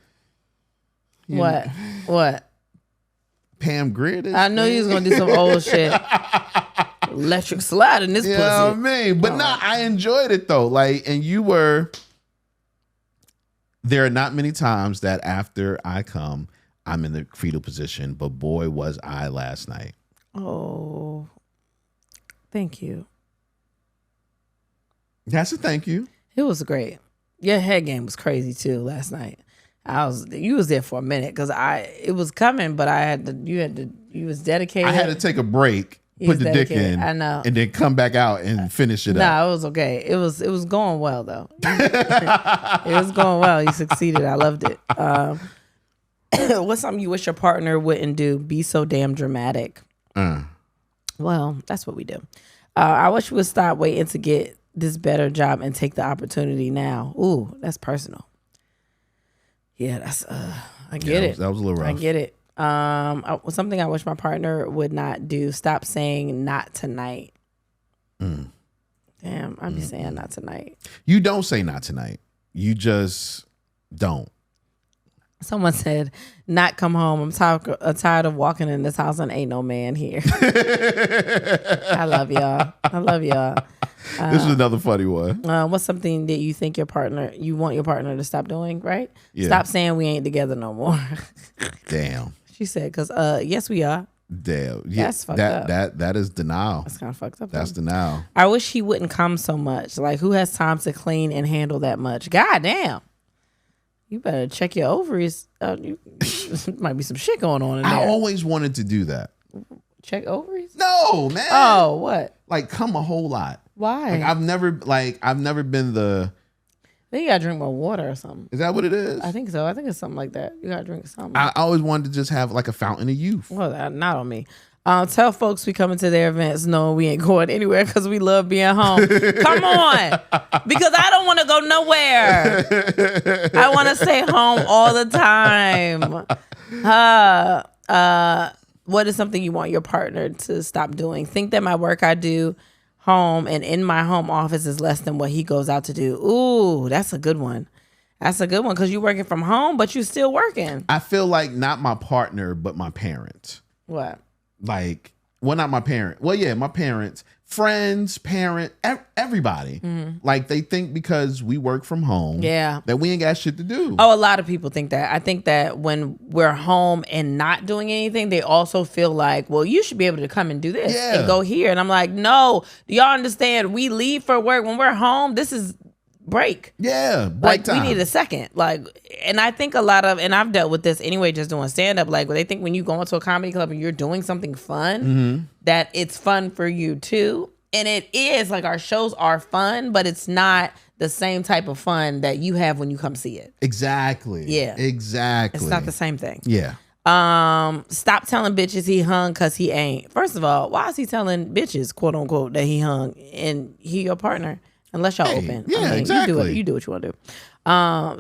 what? What? Pam Grier this I knew you was gonna do some old shit. Electric slide in this pussy. I mean? But I enjoyed it though. Like, and you were. There are not many times that after I come, I'm in the fetal position, but boy, was I last night. Oh, thank you. That's a thank you. It was great. Your head game was crazy too last night. You was there for a minute because it was coming, but you was dedicated. I had to take a break, put the dick in, I know, and then come back out and finish it up. No, it was okay. It was going well though. It was going well. You succeeded. I loved it. What's something you wish your partner wouldn't do? Be so damn dramatic. Well, that's what we do. I wish we would stop waiting to get this better job and take the opportunity now. Ooh, that's personal. Yeah, that's I get it. That was a little rough. I get it. Something I wish my partner would not do. Stop saying not tonight. Damn, I be saying not tonight. You don't say not tonight. You just don't. Someone said, not come home. I'm tired of walking in this house and ain't no man here. I love y'all. This is another funny one. What's something that you think you want your partner to stop doing, right? Yeah. Stop saying we ain't together no more. Damn. She said, because yes, we are. Damn. Yeah, That's fucked up. That is denial. That's kind of fucked up. That's denial. I wish he wouldn't come so much. Like, who has time to clean and handle that much? God damn. You better check your ovaries. Might be some shit going on in there. I always wanted to do that. Check ovaries? No, man. Oh, what? Like come a whole lot. Why? Like I've never been the. Then you gotta drink more water or something. Is that what it is? I think so. I think it's something like that. You gotta drink something. I always wanted to just have like a fountain of youth. Well, not on me. Tell folks we coming to their events. No, we ain't going anywhere because we love being home. Come on, because I don't want to go nowhere. I want to stay home all the time. What is something you want your partner to stop doing? Think that my work I do home and in my home office is less than what he goes out to do. Ooh, that's a good one. That's a good one because you're working from home, but you're still working. I feel like not my partner, but my parent. What? Like, well, not my parent. Well, yeah, my parents, friends, everybody. Like, they think because we work from home, that we ain't got shit to do. Oh, a lot of people think that. I think that when we're home and not doing anything, they also feel like, well, you should be able to come and do this and go here. And I'm like, no, do y'all understand? We leave for work. When we're home, this is break. Yeah, break like time. We need a second. Like, and I think a lot of, and I've dealt with this anyway, just doing stand up. Like, they think when you go into a comedy club and you're doing something fun, that it's fun for you too. And it is. Like, our shows are fun, but it's not the same type of fun that you have when you come see it. Exactly. Yeah. Exactly. It's not the same thing. Yeah. Stop telling bitches he hung because he ain't. First of all, why is he telling bitches, quote unquote, that he hung and he your partner? Unless y'all open. Yeah, exactly. You do what you want to do.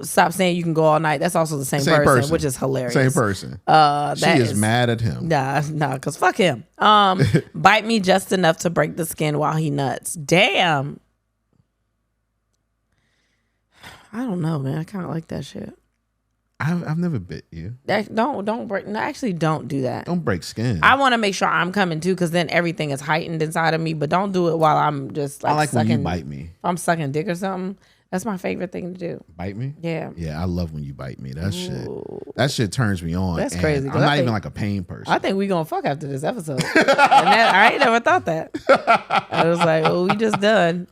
Stop saying you can go all night. That's also the same person, which is hilarious. Same person. She is mad at him. Nah, because fuck him. Bite me just enough to break the skin while he nuts. Damn. I don't know, man. I kind of like that shit. I've never bit you. Don't break. No, actually, don't do that. Don't break skin. I want to make sure I'm coming too, because then everything is heightened inside of me. But don't do it while I'm just like. I like sucking, when you bite me. If I'm sucking dick or something. That's my favorite thing to do. Bite me? Yeah. Yeah, I love when you bite me. That shit turns me on. That's crazy. I'm not even like a pain person. I think we gonna fuck after this episode. I ain't never thought that. I was like, well, we just done.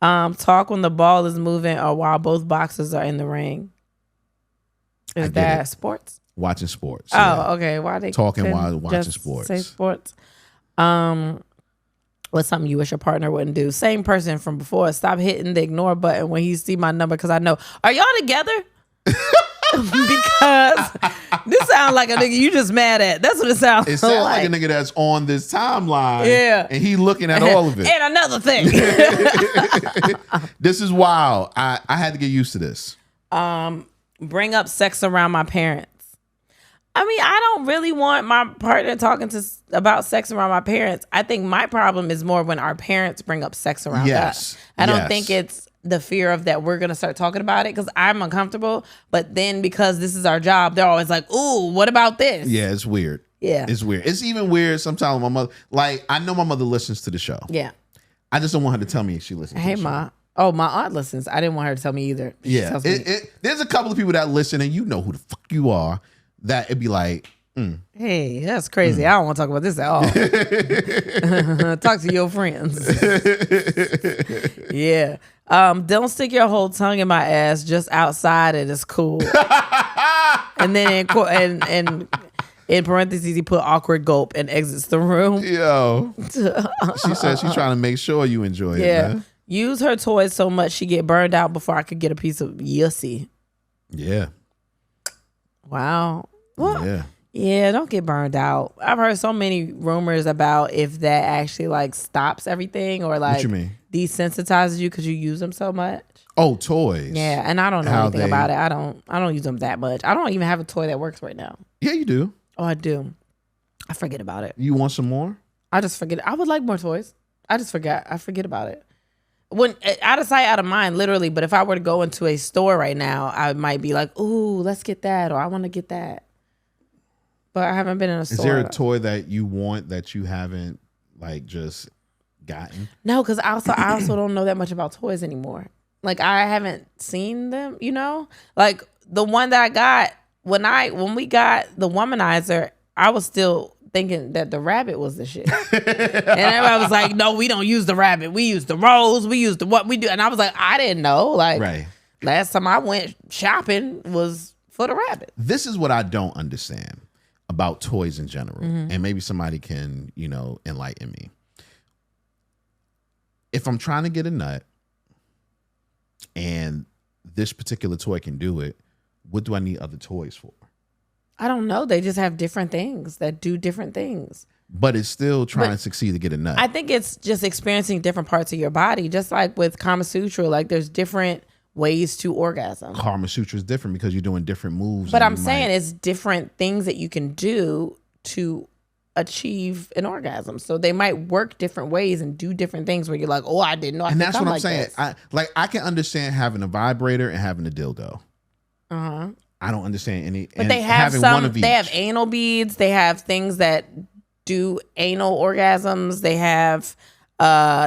Talk when the ball is moving or while both boxers are in the ring. Is that sports? Watching sports. Oh, yeah. okay. Why they talking while watching sports? Say sports. What's something you wish your partner wouldn't do? Same person from before. Stop hitting the ignore button when he see my number, because I know. Are y'all together? Because this sounds like a nigga you just mad at. That's what it sounds like. It sounds like a nigga that's on this timeline. Yeah. And he looking at all of it. And another thing. This is wild. I had to get used to this. Bring up sex around my parents. I mean, I don't really want my partner talking about sex around my parents. I think my problem is more when our parents bring up sex around us. I don't think it's the fear of that we're going to start talking about it, because I'm uncomfortable. But then because this is our job, they're always like, ooh, what about this? Yeah, it's weird. Yeah. It's weird. It's even weird sometimes my mother, like, I know my mother listens to the show. Yeah. I just don't want her to tell me she listens to the show. Ma. Oh, my aunt listens. I didn't want her to tell me either. Yeah. There's a couple of people that listen, and you know who the fuck you are, that it'd be like, hey, that's crazy. I don't want to talk about this at all. Talk to your friends. Yeah. Don't stick your whole tongue in my ass, just outside it. It's cool. And then in parentheses, he put awkward gulp and exits the room. Yo. She said she's trying to make sure you enjoy it, man. Use her toys so much she get burned out before I could get a piece of yussy. Yeah. Wow. Well, yeah. Yeah, don't get burned out. I've heard so many rumors about if that actually like stops everything or like what you mean? Desensitizes you because you use them so much. Oh, toys. Yeah, and I don't know anything about it. I don't use them that much. I don't even have a toy that works right now. Yeah, you do. Oh, I do. I forget about it. You want some more? I just forget. I would like more toys. I just forget. I forget about it. When out of sight, out of mind, literally. But if I were to go into a store right now, I might be like, "Ooh, let's get that," or "I want to get that." But I haven't been in a store. Is there a toy that you want that you haven't like just gotten? No, because I also don't know that much about toys anymore. Like I haven't seen them. You know, like the one that I got when we got the womanizer, I was still thinking that the rabbit was the shit. And everybody was like, no, we don't use the rabbit. We use the rose. We use the what we do. And I was like, I didn't know. Like last time I went shopping was for the rabbit. This is what I don't understand about toys in general. And maybe somebody can, enlighten me. If I'm trying to get a nut and this particular toy can do it, what do I need other toys for? I don't know. They just have different things that do different things. But it's still trying to succeed to get a nut. I think it's just experiencing different parts of your body. Just like with Kama Sutra, like there's different ways to orgasm. Kama Sutra is different because you're doing different moves. But I'm saying it's different things that you can do to achieve an orgasm. So they might work different ways and do different things where you're like, oh, I didn't know I could come like this. And that's what I'm saying. I can understand having a vibrator and having a dildo. Uh-huh. I don't understand any. But they have they have anal beads. They have things that do anal orgasms. They have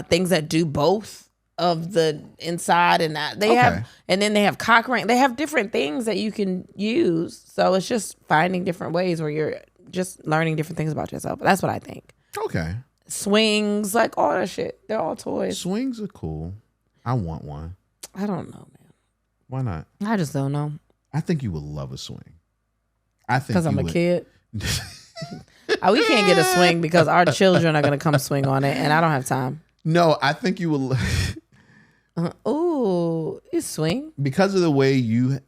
things that do both of the inside and that. They have, and then they have cock ring. They have different things that you can use. So it's just finding different ways where you're just learning different things about yourself. That's what I think. Okay. Swings, like all that shit. They're all toys. Swings are cool. I want one. I don't know, man. Why not? I just don't know. I think you would love a swing. I think because I'm a kid. We can't get a swing because our children are gonna come swing on it, and I don't have time. No, I think you will. Ooh, you swing because of the way you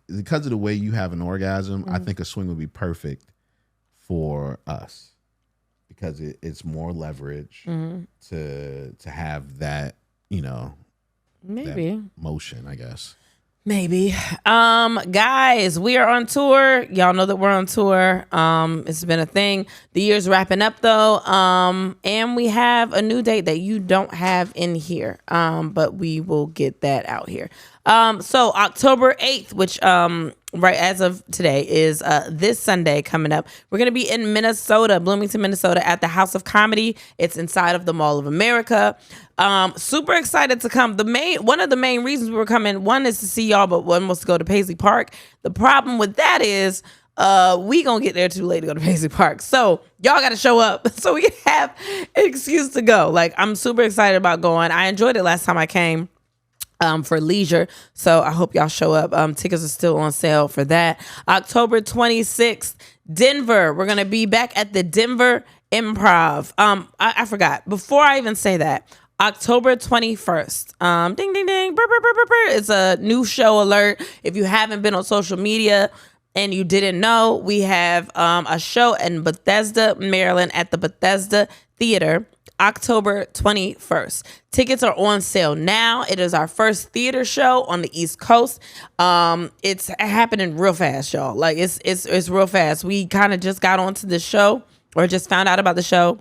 have an orgasm. I think a swing would be perfect for us because it's more leverage to have that maybe that motion, I guess. Maybe. Guys, we are on tour. Y'all know that we're on tour. It's been a thing. The year's wrapping up though. And we have a new date that you don't have in here. But we will get that out here. So October 8th, which right as of today is this Sunday coming up. We're going to be in Minnesota, Bloomington, Minnesota at the House of Comedy. It's inside of the Mall of America. Super excited to come. One of the main reasons we were coming, one is to see y'all, but one was to go to Paisley Park. The problem with that is we gonna get there too late to go to Paisley Park. So y'all got to show up so we can have an excuse to go. Like, I'm super excited about going. I enjoyed it last time I came. For leisure. So I hope y'all show up. Tickets are still on sale for that. October 26th, Denver. We're going to be back at the Denver Improv. I forgot. Before I even say that, October 21st. Ding, ding, ding. Brr, brr, brr, brr, brr. It's a new show alert. If you haven't been on social media and you didn't know, we have a show in Bethesda, Maryland at the Bethesda Theater. October 21st. Tickets are on sale now. It is our first theater show on the East Coast. It's happening real fast, y'all. Like, it's real fast. We kind of just got onto the show or just found out about the show.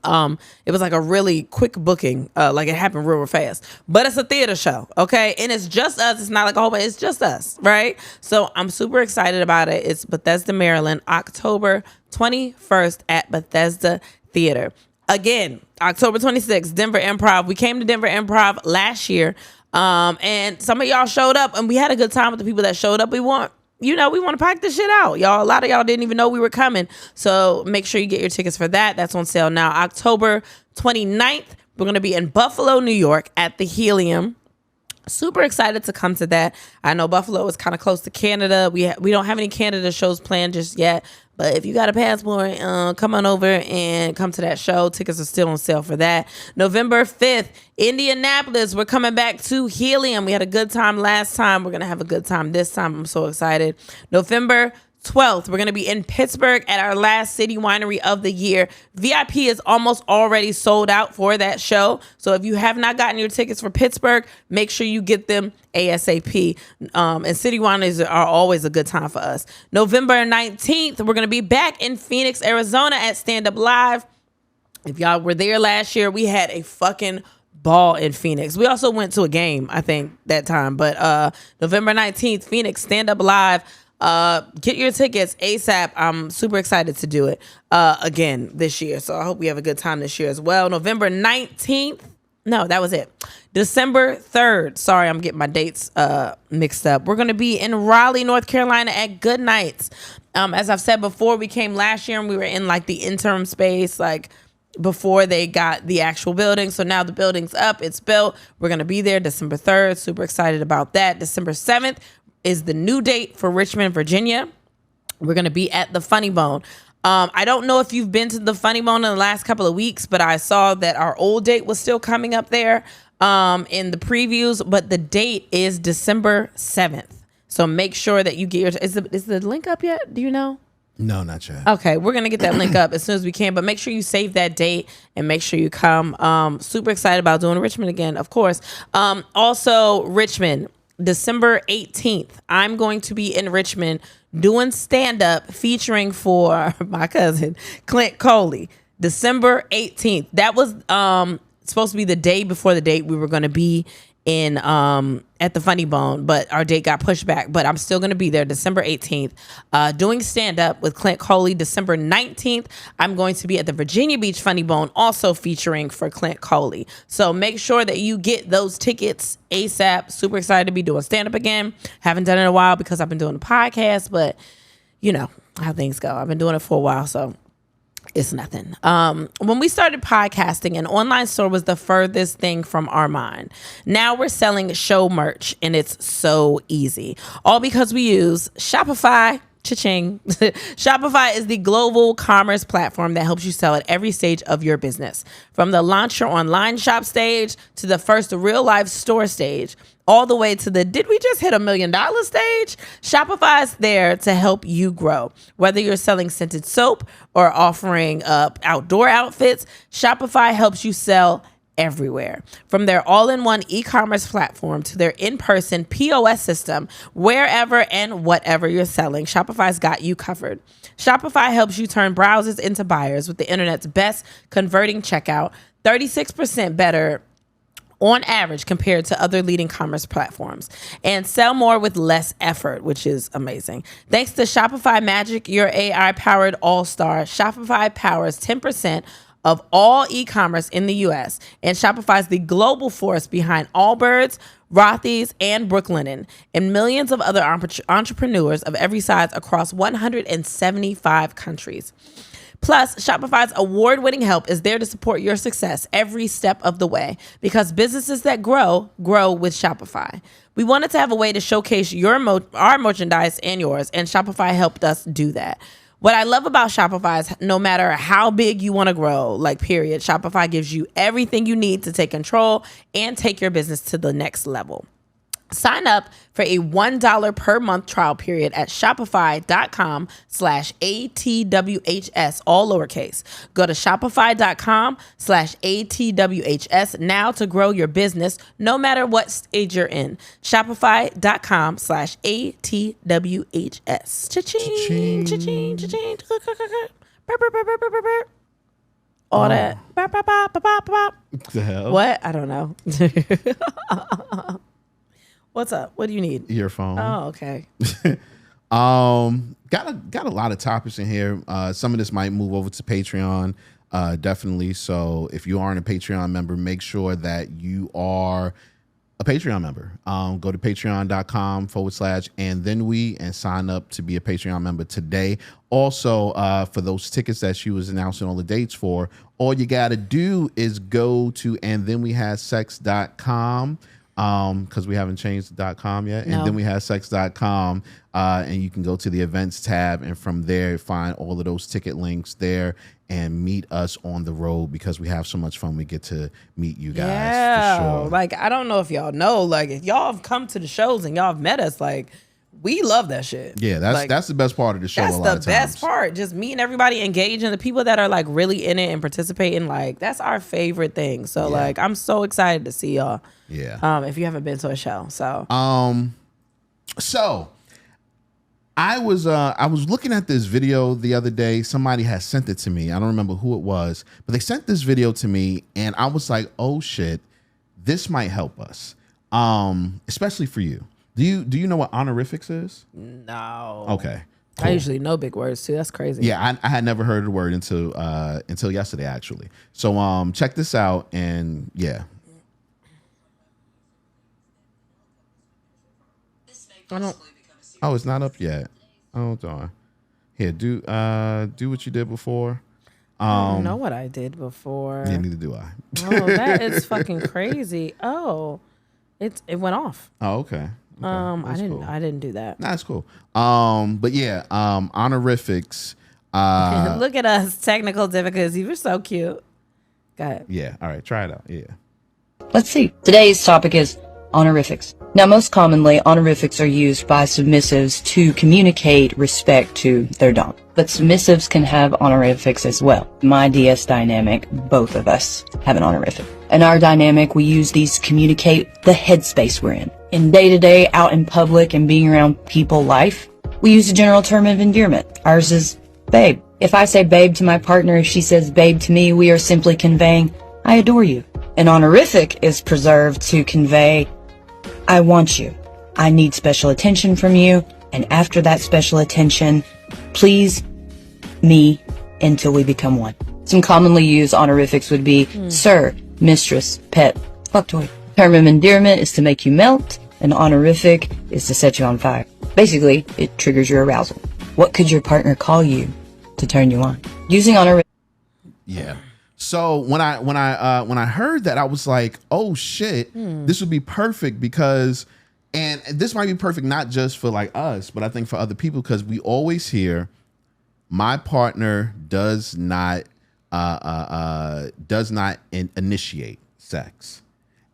It was like a really quick booking. Like, it happened real fast. But it's a theater show, okay? And it's just us. It's not like a whole bunch. It's just us, right? So I'm super excited about it. It's Bethesda, Maryland, October 21st at Bethesda Theater. Again, October 26th, Denver Improv. We came to Denver Improv last year, and some of y'all showed up, and we had a good time with the people that showed up. We want to pack this shit out, y'all. A lot of y'all didn't even know we were coming, so make sure you get your tickets for that. That's on sale now. October 29th, we're going to be in Buffalo, New York at the Helium. Super excited to come to that. I know Buffalo is kind of close to Canada. We don't have any Canada shows planned just yet. But if you got a passport, come on over and come to that show. Tickets are still on sale for that. November 5th, Indianapolis. We're coming back to Helium. We had a good time last time. We're going to have a good time this time. I'm so excited. November 12th, we're going to be in Pittsburgh at our last city winery of the year. VIP is almost already sold out for that show. So if you have not gotten your tickets for Pittsburgh, make sure you get them ASAP. And city wineries are always a good time for us. November 19th, we're going to be back in Phoenix, Arizona at Stand Up Live. If y'all were there last year, we had a fucking ball in Phoenix. We also went to a game, I think, that time. But November 19th, Phoenix, Stand Up Live. Get your tickets ASAP. I'm super excited to do it again this year. So I hope we have a good time this year as well. November 19th. No, that was it. December 3rd. Sorry, I'm getting my dates mixed up. We're going to be in Raleigh, North Carolina at Good Nights. As I've said before, we came last year and we were in like the interim space, like before they got the actual building. So now the building's up, it's built. We're going to be there December 3rd. Super excited about that. December 7th is the new date for Richmond, Virginia. We're going to be at the Funny Bone. I don't know if you've been to the Funny Bone in the last couple of weeks, but I saw that our old date was still coming up there in the previews, but the date is December 7th. So make sure that you get your... Is the link up yet? Do you know? No, not yet. Okay, we're going to get that link up as soon as we can, but make sure you save that date and make sure you come. Super excited about doing Richmond again, of course. Also, Richmond, December 18th, I'm going to be in Richmond doing stand-up featuring for my cousin, Clint Coley. December 18th. That was supposed to be the day before the date we were going to be in at the Funny Bone, but our date got pushed back. But I'm still going to be there December 18th doing stand-up with Clint Coley. December 19th, I'm going to be at the Virginia Beach Funny Bone, also featuring for Clint Coley. So make sure that you get those tickets ASAP. Super excited to be doing stand-up again. Haven't done it in a while because I've been doing a podcast, but you know how things go. I've been doing it for a while, so it's nothing. When we started podcasting, an online store was the furthest thing from our mind. Now we're selling show merch, and it's so easy. All because we use Shopify. Cha-ching. Shopify is the global commerce platform that helps you sell at every stage of your business. From the launch your online shop stage to the first real life store stage, all the way to the did we just hit $1 million stage? Shopify is there to help you grow. Whether you're selling scented soap or offering outdoor outfits, Shopify helps you sell everywhere. From their all-in-one e-commerce platform to their in-person POS system, wherever and whatever you're selling, Shopify's got you covered. Shopify helps you turn browsers into buyers with the internet's best converting checkout, 36% better on average compared to other leading commerce platforms, and sell more with less effort, which is amazing. Thanks to Shopify Magic, your AI-powered all-star, Shopify powers 10% of all e-commerce in the U.S., and Shopify is the global force behind Allbirds, Rothy's, and Brooklinen, and millions of other entrepreneurs of every size across 175 countries. Plus, Shopify's award-winning help is there to support your success every step of the way, because businesses that grow with Shopify. We wanted to have a way to showcase our merchandise and yours, and Shopify helped us do that. What I love about Shopify is no matter how big you want to grow, period, Shopify gives you everything you need to take control and take your business to the next level. Sign up for a $1 per month trial period at shopify.com/ATWHS, all lowercase. Go to shopify.com/ATWHS now to grow your business no matter what stage you're in. Shopify.com/ATWHS. Cha-ching, cha-ching, cha-ching. All that. The hell? What? I don't know. What's up? What do you need? Your phone. Oh, okay. Got a lot of topics in here. Some of this might move over to Patreon, definitely. So if you aren't a Patreon member, make sure that you are a Patreon member. Go to patreon.com/and sign up to be a Patreon member today. Also, for those tickets that she was announcing all the dates for, all you got to do is go to andthenwehadsex.com. Because we haven't changed the .com yet. No. And then we have sex.com, and you can go to the events tab, and from there find all of those ticket links there and meet us on the road, because we have so much fun. We get to meet you guys. Yeah. For sure. I don't know if y'all know, if y'all have come to the shows and y'all have met us, we love that shit. Yeah, that's the best part of the show. That's a lot the of best times. part. Just meeting everybody, engaging, the people that are really in it and participating. That's our favorite thing. So Yeah. I'm so excited to see y'all. Yeah. If you haven't been to a show, so. So I was looking at this video the other day. Somebody had sent it to me. I don't remember who it was, but they sent this video to me, and I was like, "Oh shit, this might help us." Especially for you. Do you know what honorifics is? No. Okay. Cool. I usually know big words too. That's crazy. Yeah, I had never heard the word until yesterday, actually. So check this out, and yeah. I don't. Oh, it's not up yet. Hold on. Here, do what you did before. I don't know what I did before. Yeah, neither do I. Oh, that is fucking crazy. Oh, it went off. Oh, okay. I didn't do that. Nah, it's cool. But yeah, honorifics. Look at us, technical difficulties. You were so cute. Go ahead. Yeah. All right. Try it out. Yeah. Let's see. Today's topic is honorifics. Now, most commonly, honorifics are used by submissives to communicate respect to their dom. But submissives can have honorifics as well. My DS dynamic, both of us have an honorific. In our dynamic, we use these to communicate the headspace we're in. In day-to-day, out in public, and being around people life, we use a general term of endearment. Ours is babe. If I say babe to my partner, if she says babe to me, we are simply conveying, I adore you. An honorific is preserved to convey, I want you. I need special attention from you. And after that special attention, please me until we become one. Some commonly used honorifics would be sir, mistress, pet, fuck toy. Term of endearment is to make you melt. An honorific is to set you on fire. Basically, it triggers your arousal. What could your partner call you to turn you on? Using honorifics. Yeah. So when I heard that, I was like, oh shit, this would be perfect, because, and this might be perfect not just for us, but I think for other people, because we always hear my partner does not initiate sex.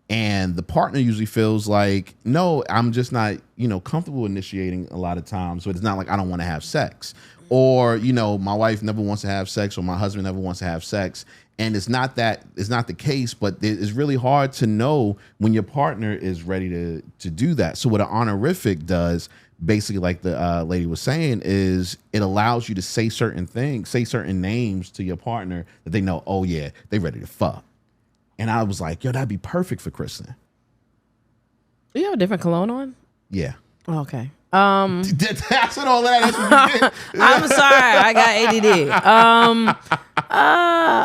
And the partner usually feels like, no, I'm just not, comfortable initiating a lot of times. So it's not like I don't want to have sex, or, my wife never wants to have sex, or my husband never wants to have sex. And it's not the case, but it's really hard to know when your partner is ready to do that. So what an honorific does, basically, like the lady was saying, is it allows you to say certain things, say certain names to your partner that they know, oh yeah, they ready to fuck. And I was like, yo, that'd be perfect for Kristen. You have a different cologne on? Yeah. Oh, okay. That's what all that. That's what you did. I'm sorry, I got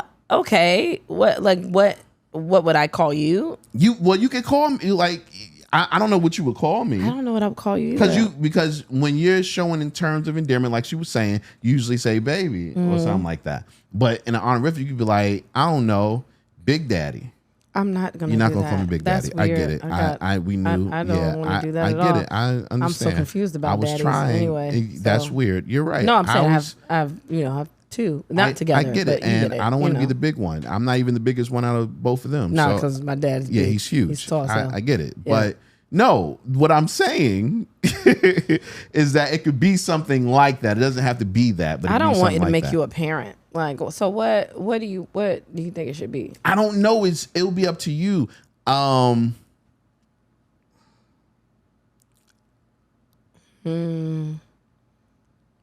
ADD. Okay. What would I call you? You could call me like I don't know what you would call me. I don't know what I would call you. Because when you're showing in terms of endearment, like she was saying, you usually say baby or something like that. But in an honorific, you could be like, I don't know, Big Daddy. I'm not gonna. You're not gonna call me Big Daddy. That's weird. I get it. We knew. I don't want to do that I at get all. it. I understand. I'm so confused about I was daddies trying. anyway. That's weird. You're right. No, I'm saying I have two, not together. I get it, and I don't want to be the big one. I'm not even the biggest one out of both of them. No, because my dad's big. Yeah, he's huge. He's tall. I get it, but no, what I'm saying is that it could be something like that. It doesn't have to be that. But I don't want you to like make that. you a parent. Like, so what do you think it should be? I don't know. It'll be up to you. You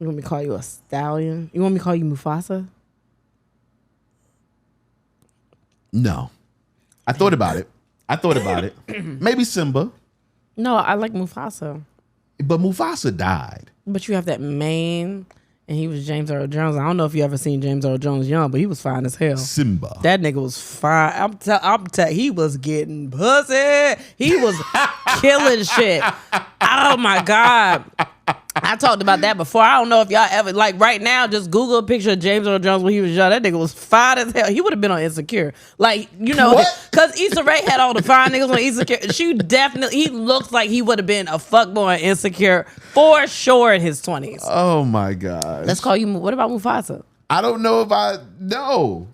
want me to call you a stallion? You want me to call you Mufasa? No. I thought about it. Maybe Simba. No, I like Mufasa. But Mufasa died. But you have that mane, and he was James Earl Jones. I don't know if you ever seen James Earl Jones young, but he was fine as hell. Simba. That nigga was fine. He was getting pussy. He was killing shit. Oh my God. I talked about that before. I don't know if y'all ever, like right now, just Google a picture of James Earl Jones when he was young. That nigga was fine as hell. He would have been on Insecure. Like, you know, because Issa Rae had all the fine niggas on Insecure. He looks like he would have been a fuckboy on Insecure for sure in his 20s. Oh my God. Let's call you, what about Mufasa? I don't know if I know.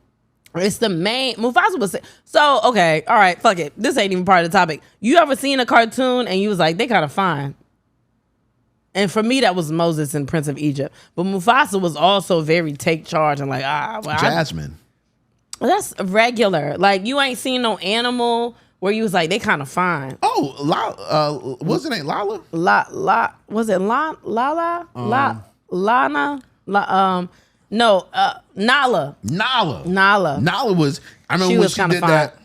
It's the main, Mufasa was, so, okay, all right, fuck it. This ain't even part of the topic. You ever seen a cartoon and you was like, they kind of fine? And for me, that was Moses and Prince of Egypt. But Mufasa was also very take charge and like, Jasmine. That's regular. Like, you ain't seen no animal where you was like, they kind of fine. Oh, what's her name? Lala? Was it Lala? Lana? No, Nala. Nala was, I remember when she did that.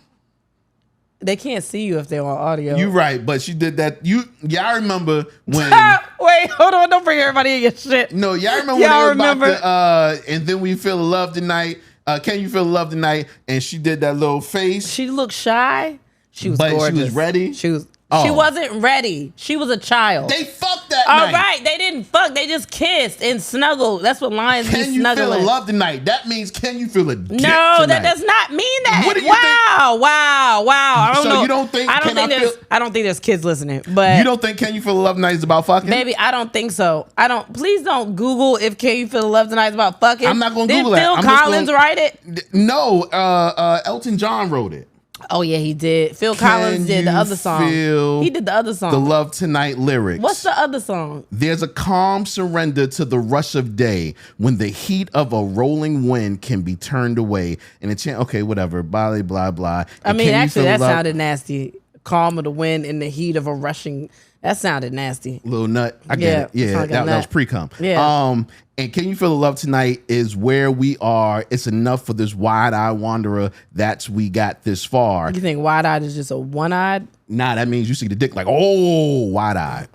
They can't see you if they're on audio. You're right, but she did that. I remember when. Wait, hold on! Don't bring everybody in your shit. No, y'all remember when they were about to, and then we feel the love tonight. Can you feel the love tonight? And she did that little face. She looked shy. She was gorgeous. She was ready. She wasn't ready. She was a child. They fucked that night. All right, they didn't fuck. They just kissed and snuggled. That's what lions do. Can you feel the love tonight? That means can you feel a dick No, tonight? that does not mean that. What do you think? Wow. I don't know. You don't think? I don't think there's kids listening. But you don't think Can You Feel the Love Tonight is about fucking? Baby, I don't think so. Please don't Google if Can You Feel the Love Tonight is about fucking. I'm not gonna Google that. Did Phil Collins write it? No, Elton John wrote it. Oh yeah, he did. Phil Collins did the other song. He did the other song. The Love Tonight lyrics. What's the other song? There's a calm surrender to the rush of day when the heat of a rolling wind can be turned away. And it's okay, whatever. Blah blah blah. I mean, actually, that sounded nasty. Calm of the wind in the heat of a rushing. That sounded nasty. Little nut. I get it. Yeah, that was pre-cum. Yeah. And Can You Feel the Love Tonight is where we are. It's enough for this wide-eyed wanderer. We got this far. You think wide-eyed is just a one-eyed? Nah, that means you see the dick like, oh, wide-eyed.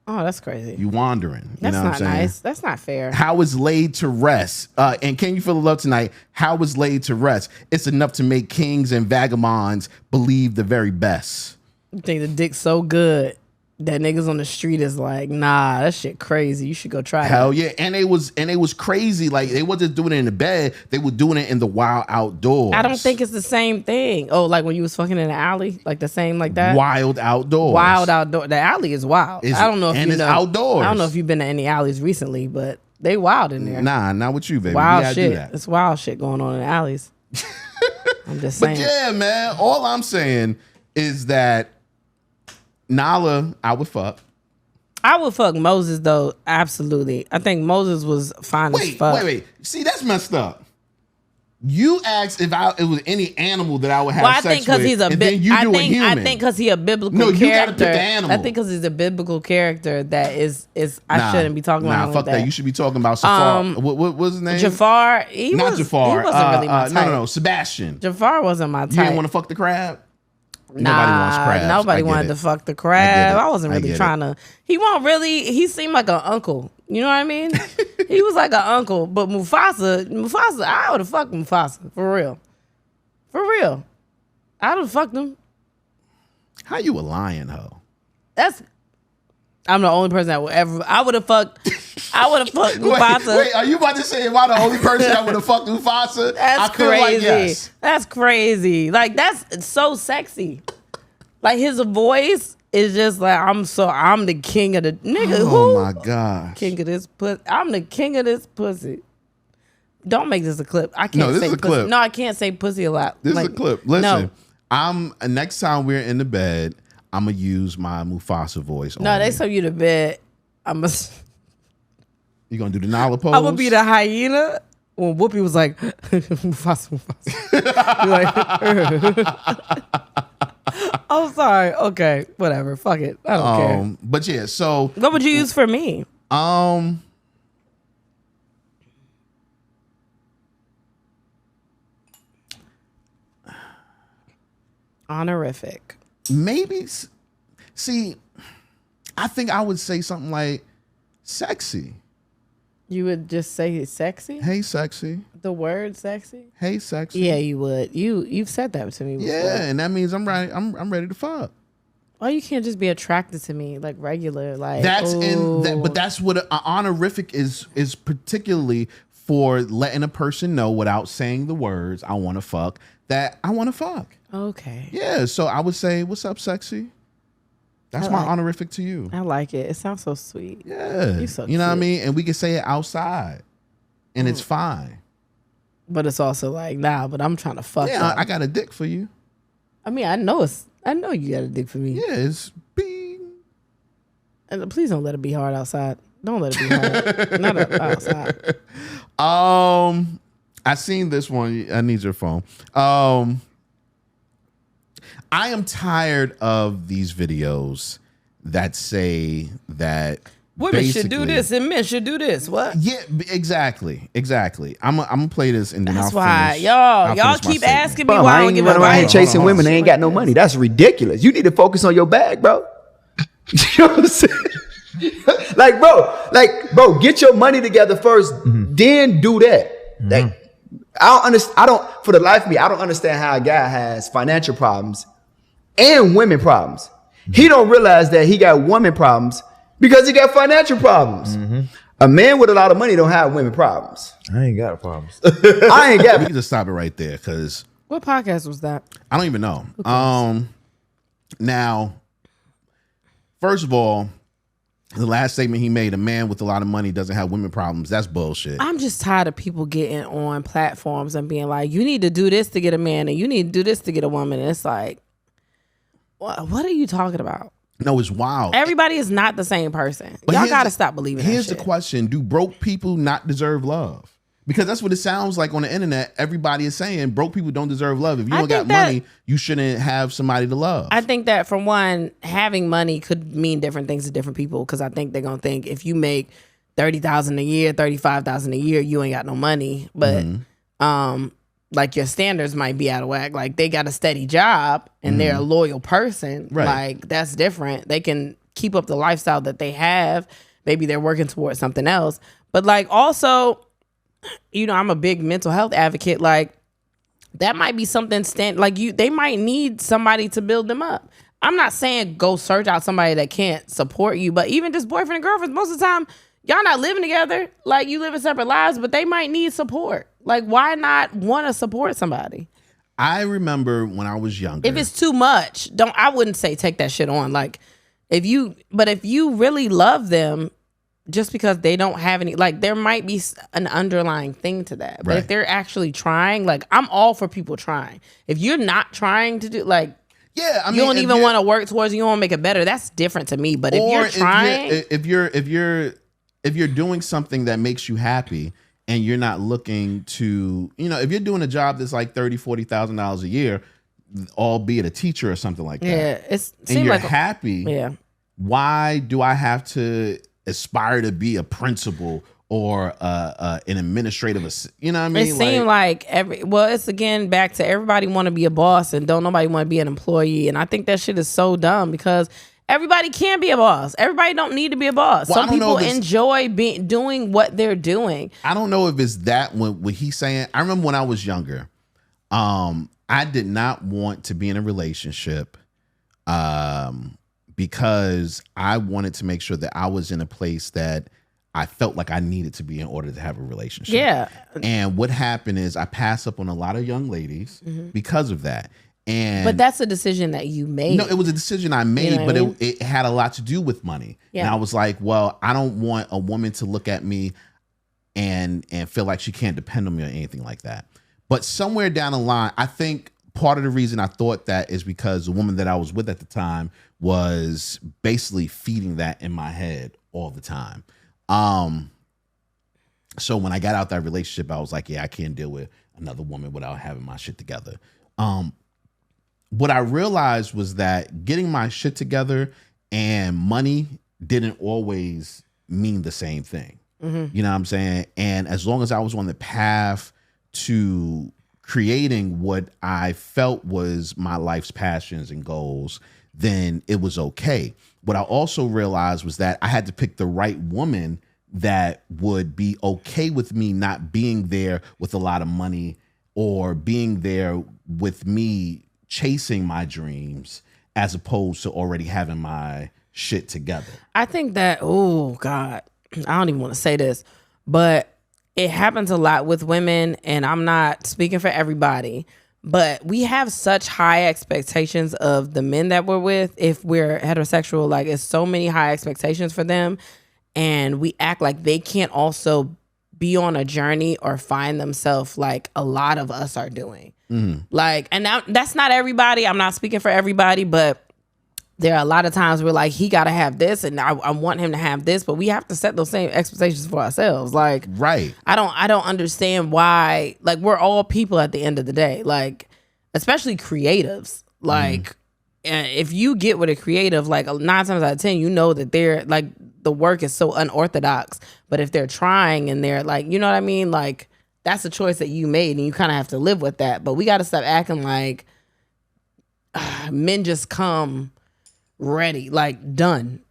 Oh, that's crazy. You wandering. That's not nice. That's not fair. How is laid to rest? And Can You Feel the Love Tonight? How is laid to rest? It's enough to make kings and vagabonds believe the very best. You think the dick's so good that niggas on the street is like, nah, that shit crazy. You should go try it. Hell yeah. And it was crazy. Like, they wasn't doing it in the bed. They were doing it in the wild outdoors. I don't think it's the same thing. Oh, like when you was fucking in the alley? Like the same like that? Wild outdoors. Wild outdoors. The alley is wild. I don't know if it's outdoors. I don't know if you've been to any alleys recently, but they wild in there. Nah, not with you, baby. Wild shit. It's wild shit going on in the alleys. I'm just saying. But yeah, man, all I'm saying is that Nala, I would fuck. I would fuck Moses though, absolutely. I think Moses was fine as fuck. Wait. See, that's messed up. You asked if it was any animal that I would have Well, I sex think because with, he's a and then you do a human. I think because he's a biblical No, character. you gotta pick the animal. I think because he's a biblical character that is I shouldn't be talking about. Nah, fuck that. You should be talking about Safar. What was his name? Jafar. Not Jafar. He wasn't really my type. No. Sebastian. Jafar wasn't my type. You didn't want to fuck the crab? Nobody wants crabs. Nobody wanted to fuck the crab. I wasn't really trying to. He seemed like an uncle. You know what I mean? He was like an uncle. But Mufasa, I would have fucked Mufasa. For real. I would have fucked him. How you a lion, hoe? I'm the only person that I would have fucked Mufasa. Wait, are you about to say am I the only person that would have fucked Mufasa? That's crazy. Like yes. That's crazy. Like that's so sexy. Like his voice is just like I'm the king of the nigga. Oh my god. King of this pussy. I'm the king of this pussy. Don't make this a clip. I can't No, this say is a pussy. clip. No, I can't say pussy a lot. This like, is a clip. Listen, no. Next time we're in the bed, I'm gonna use my Mufasa voice. No, they send you to bed. You gonna do the Nala pose? I'm gonna be the hyena when Whoopi was like, Mufasa. I'm sorry. Okay, whatever. Fuck it. I don't care. But yeah, so what would you use for me? Honorific. Maybe. See, I think I would say something like sexy. You would just say sexy? Hey, sexy. The word sexy? Hey, sexy. Yeah, you would. You've said that to me before. Yeah, and that means I'm ready. I'm ready to fuck. Well, you can't just be attracted to me like regular. Like but that's what an honorific is particularly for letting a person know without saying the words "I want to fuck" that I want to fuck. Okay. Yeah, so I would say, "What's up, sexy?" That's my honorific to you. I like it. It sounds so sweet. Yeah, you so you know cute. what I mean, and we can say it outside, and it's fine. But it's also like, nah. But I'm trying to fuck. Yeah, I got a dick for you. I mean, I know you got a dick for me. Yeah, it's bing. And please don't let it be hard outside. Don't let it be hard. Not outside. I seen this one. I need your phone. I am tired of these videos that say that women should do this and men should do this. What? Yeah, exactly. I'm gonna play this and then that's I'll why finish. y'all keep asking me why I don't give a run around here chasing women. They ain't got no money. That's ridiculous. You need to focus on your bag, bro. You know what I'm saying? like, bro, get your money together first, then do that. Like, I don't. For the life of me, I don't understand how a guy has financial problems and women problems. He don't realize that he got women problems because he got financial problems. A man with a lot of money don't have women problems. I ain't got problems. I ain't got. We can just stop it right there because what podcast was that? I don't even know. Now, first of all, the last statement he made, a man with a lot of money doesn't have women problems. That's bullshit. I'm just tired of people getting on platforms and being like, you need to do this to get a man and you need to do this to get a woman. And it's like, what are you talking about? No, it's wild. Everybody is not the same person. But y'all got to stop believing that Here's shit. the question. Do broke people not deserve love? Because that's what it sounds like on the internet. Everybody is saying broke people don't deserve love. If you don't got money, you shouldn't have somebody to love. I think that, for one, having money could mean different things to different people, because I think they're going to think if you make $30,000 a year, $35,000 a year, you ain't got no money. But like your standards might be out of whack. Like they got a steady job and they're a loyal person. Right. Like that's different. They can keep up the lifestyle that they have. Maybe they're working towards something else. But like also, you know, I'm a big mental health advocate. Like that might be something they might need somebody to build them up. I'm not saying go search out somebody that can't support you, but even just boyfriend and girlfriend, most of the time, y'all not living together. Like you live in separate lives, but they might need support. Like why not want to support somebody? I remember when I was younger. If it's too much, I wouldn't say take that shit on. Like if you really love them, just because they don't have any, like there might be an underlying thing to that. But if they're actually trying, like I'm all for people trying. If you're not trying to do, like, yeah, I mean, you don't even want to work towards it, you want to make it better, that's different to me. But if you're trying, if you're doing something that makes you happy and you're not looking to, if you're doing a job that's like $30,000-$40,000 a year, albeit a teacher or something like that. Yeah, and you're happy. Yeah. Why do I have to aspire to be a principal or an administrative? You know what I mean? It seemed like it's again back to everybody want to be a boss and don't nobody want to be an employee. And I think that shit is so dumb because everybody can be a boss. Everybody don't need to be a boss. Some people enjoy doing what they're doing. I don't know if it's that what he's saying. I remember when I was younger, I did not want to be in a relationship because I wanted to make sure that I was in a place that I felt like I needed to be in order to have a relationship. Yeah. And what happened is I passed up on a lot of young ladies because of that. But that's a decision that you made. No, it was a decision I made, but it had a lot to do with money. Yeah. And I was like, well, I don't want a woman to look at me and feel like she can't depend on me or anything like that. But somewhere down the line, I think part of the reason I thought that is because the woman that I was with at the time was basically feeding that in my head all the time. So when I got out that relationship, I was like, yeah, I can't deal with another woman without having my shit together. What I realized was that getting my shit together and money didn't always mean the same thing. You know what I'm saying? And as long as I was on the path to creating what I felt was my life's passions and goals, then it was okay. What I also realized was that I had to pick the right woman that would be okay with me not being there with a lot of money or being there with me chasing my dreams as opposed to already having my shit together. I think that, oh God, I don't even want to say this, but it happens a lot with women, and I'm not speaking for everybody, but we have such high expectations of the men that we're with. If we're heterosexual, like it's so many high expectations for them, and we act like they can't also be on a journey or find themselves like a lot of us are doing. Like, and that's not everybody. I'm not speaking for everybody, but there are a lot of times where like he got to have this and I want him to have this, but we have to set those same expectations for ourselves. Like, right. I don't understand why, like, we're all people at the end of the day, like, especially creatives. Like, if you get with a creative, like 9 times out of 10, you know that they're like, the work is so unorthodox, but if they're trying and they're like, you know what I mean? Like, that's a choice that you made and you kind of have to live with that. But we got to stop acting like men just come ready, like done.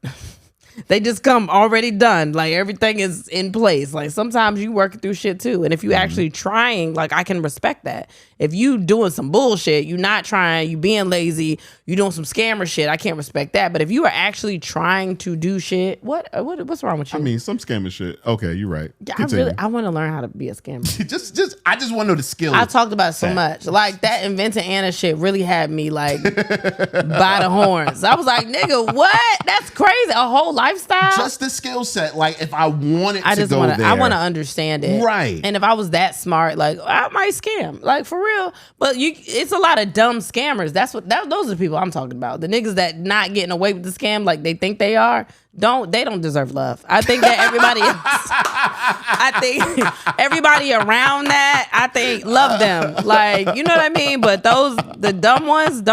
They just come already done. Like everything is in place. Like sometimes you work through shit too. And if you actually trying, like I can respect that. If you doing some bullshit, you not trying, you being lazy, you doing some scammer shit, I can't respect that. But if you are actually trying to do shit, what's wrong with you? I mean, some scammer shit. Okay, you're right. Yeah, I want to learn how to be a scammer. I just want to know the skills. I talked about it so much. Like that Inventing Anna shit really had me like by the horns. I was like, nigga, what? That's crazy. A whole lifestyle. Just the skill set. Like if I wanted to go there. I want to understand it. Right. And if I was that smart, like I might scam. Like for real. But it's a lot of dumb scammers. Those are the people I'm talking about. The niggas that not getting away with the scam like they think they are. They don't deserve love. I think that everybody else, I think everybody around that, I think love them. Like, you know what I mean? But the dumb ones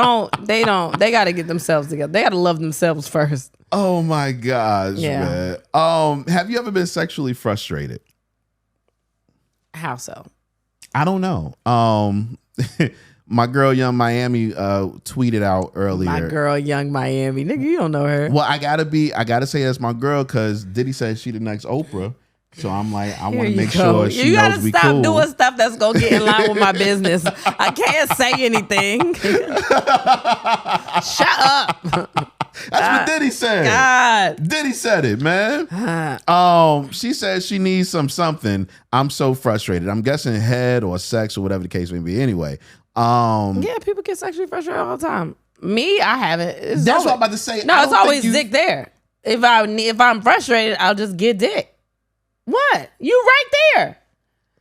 they got to get themselves together. They got to love themselves first. Oh my gosh, man. Have you ever been sexually frustrated? How so? I don't know. My girl, Young Miami, tweeted out earlier. My girl, Young Miami. Nigga, you don't know her. Well, I gotta say that's my girl because Diddy said she the next Oprah. So I'm like, I want to make sure she knows we cool. You gotta stop doing stuff that's gonna get in line with my business. I can't say anything. Shut up. That's what Diddy said. God. Diddy said it, man. She said she needs something. I'm so frustrated. I'm guessing head or sex or whatever the case may be. Anyway. Yeah, people get sexually frustrated all the time. Me, I haven't. That's what I'm about to say. No, it's always dick there. If I'm frustrated, I'll just get dick. What? You right there.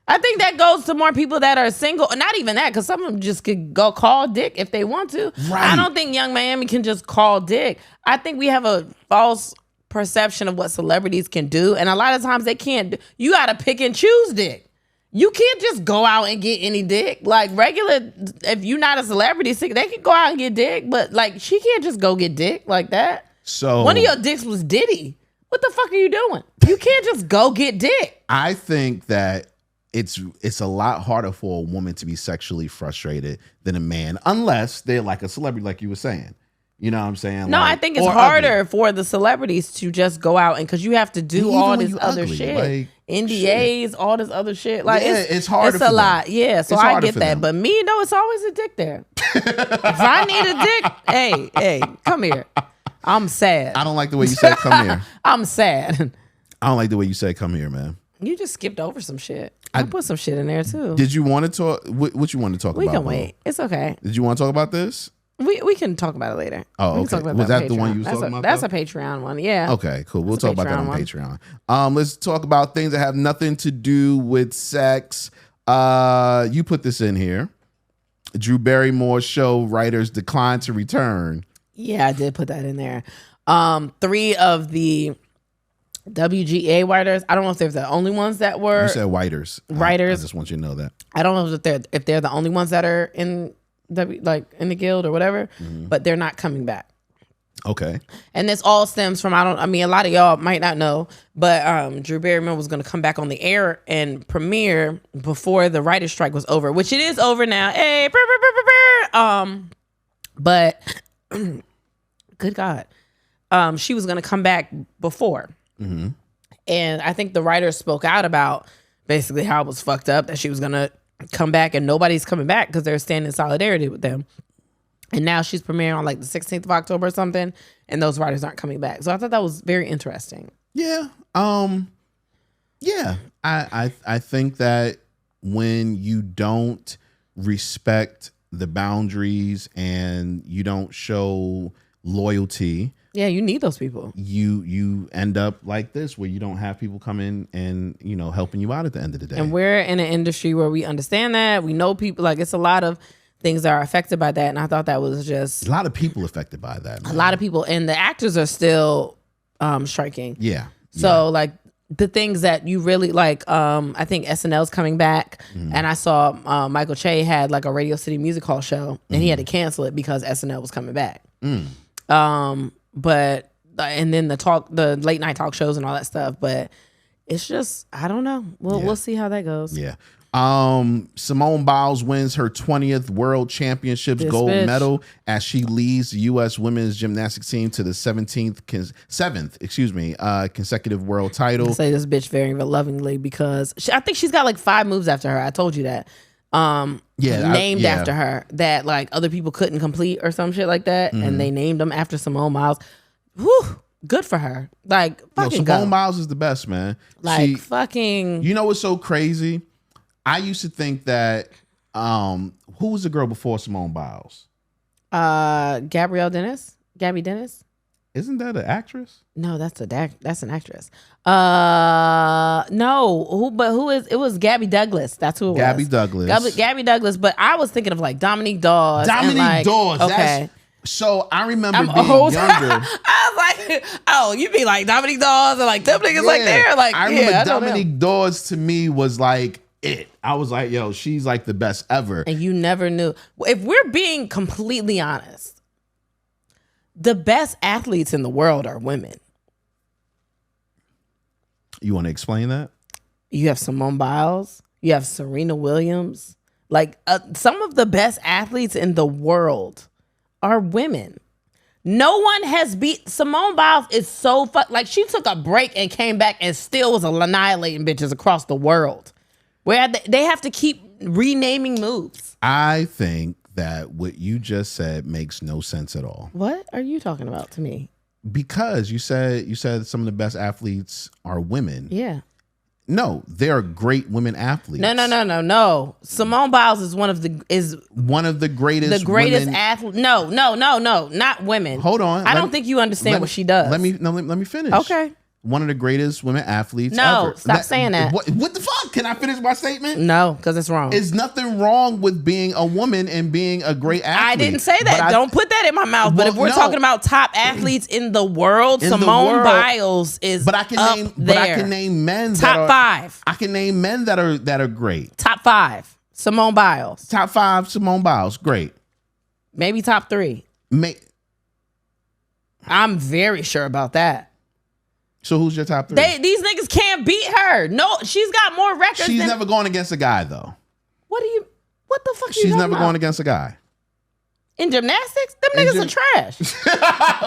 I think that goes to more people that are single. Not even that, because some of them just could go call dick if they want to. Right. I don't think Young Miami can just call dick. I think we have a false perception of what celebrities can do, and a lot of times they can't. You got to pick and choose dick. You can't just go out and get any dick. Like regular, if you're not a celebrity, they can go out and get dick, but like she can't just go get dick like that. So one of your dicks was Diddy. What the fuck are you doing? You can't just go get dick. I think that it's a lot harder for a woman to be sexually frustrated than a man, unless they're like a celebrity, like you were saying. You know what I'm saying? No, like, I think it's harder for the celebrities to just go out and because you have to do all this other ugly, shit, like, NDAs, all this other shit. Like it's harder. It's a lot. Yeah, so I get that. them. But me, no, it's always a dick there. If I need a dick, hey, come here. I'm sad. I don't like the way you said come here. I'm sad. I don't like the way you said come here, man. You just skipped over some shit. I put some shit in there too. Did you want to talk? What you want to talk about? We can wait. It's okay. Did you want to talk about this? We can talk about it later. Oh, okay. Was that the one you was talking about? That's a Patreon one. Yeah. Okay, cool. We'll talk about that on Patreon. Let's talk about things that have nothing to do with sex. You put this in here. Drew Barrymore's show writers declined to return. Yeah, I did put that in there. 3 of the WGA writers. I don't know if they're the only ones that were. You said writers. Writers. I just want you to know that. I don't know if they're the only ones that are in in the guild or whatever, but they're not coming back. Okay. And this all stems from a lot of y'all might not know, but Drew Barrymore was going to come back on the air and premiere before the writer's strike was over, which it is over now. Hey, but good God, she was going to come back before. Mm-hmm. And I think the writers spoke out about basically how it was fucked up that she was going to come back and nobody's coming back because they're standing in solidarity with them. And now she's premiering on like the 16th of October or something, and those writers aren't coming back. So I thought that was very interesting. Yeah. Yeah. I think that when you don't respect the boundaries and you don't show loyalty, yeah, you need those people. You end up like this where you don't have people come in and, helping you out at the end of the day. And we're in an industry where we understand that. We know people, like it's a lot of things that are affected by that. And I thought that was just a lot of people affected by that, man. A lot of people. And the actors are still striking. Yeah. So like the things that you really like, I think SNL's coming back. And I saw Michael Che had like a Radio City Music Hall show and he had to cancel it because SNL was coming back. But and then the late night talk shows and all that stuff. But it's just, I don't know. We'll see how that goes. Yeah. Simone Biles wins her 20th World Championships gold medal as she leads the U.S. women's gymnastics team to the 7th consecutive world title. I say this bitch very lovingly because I think she's got like 5 moves after her. I told you that. Named after her that like other people couldn't complete or some shit like that, and they named them after Simone Biles. Whew, good for her. Like fucking Simone Biles is the best, man. Like fucking. You know what's so crazy? I used to think that who was the girl before Simone Biles? Gabby Dennis. Isn't that an actress? No, that's an actress. No, who is? It was Gabby Douglas. That's who it was. Gabby Douglas. But I was thinking of like Dominique Dawes. Dawes. Okay. So I remember being younger. I was like, oh, you be like Dominique Dawes and like them niggas like there. Like I remember Dominique Dawes to me was like it. I was like, yo, she's like the best ever. And you never knew. If we're being completely honest, the best athletes in the world are women. You want to explain that? You have Simone Biles. You have Serena Williams. Like some of the best athletes in the world are women. No one has beat Simone Biles. Is so like she took a break and came back and still was annihilating bitches across the world. Where they have to keep renaming moves. I think that what you just said makes no sense at all. What are you talking about to me? Because you said some of the best athletes are women. Yeah. No, they are great women athletes. No. Simone Biles is one of the greatest. The greatest athlete. No, not women. Hold on. I don't think you understand what she does. Let me finish. Okay. one of the greatest women athletes No, ever. stop saying that. What the fuck? Can I finish my statement? No, because it's wrong. There's nothing wrong with being a woman and being a great athlete. I didn't say that. Don't put that in my mouth. But if we're talking about top athletes in the world, Simone Biles is But I can name men top 5. I can name men that are great. Top 5. Simone Biles. Top 5 Simone Biles. Great. Maybe top 3. I'm very sure about that. So who's your top 3? These niggas can't beat her. No, she's got more records. She's never going against a guy though. What the fuck? She's never going against a guy. In gymnastics, them niggas are trash.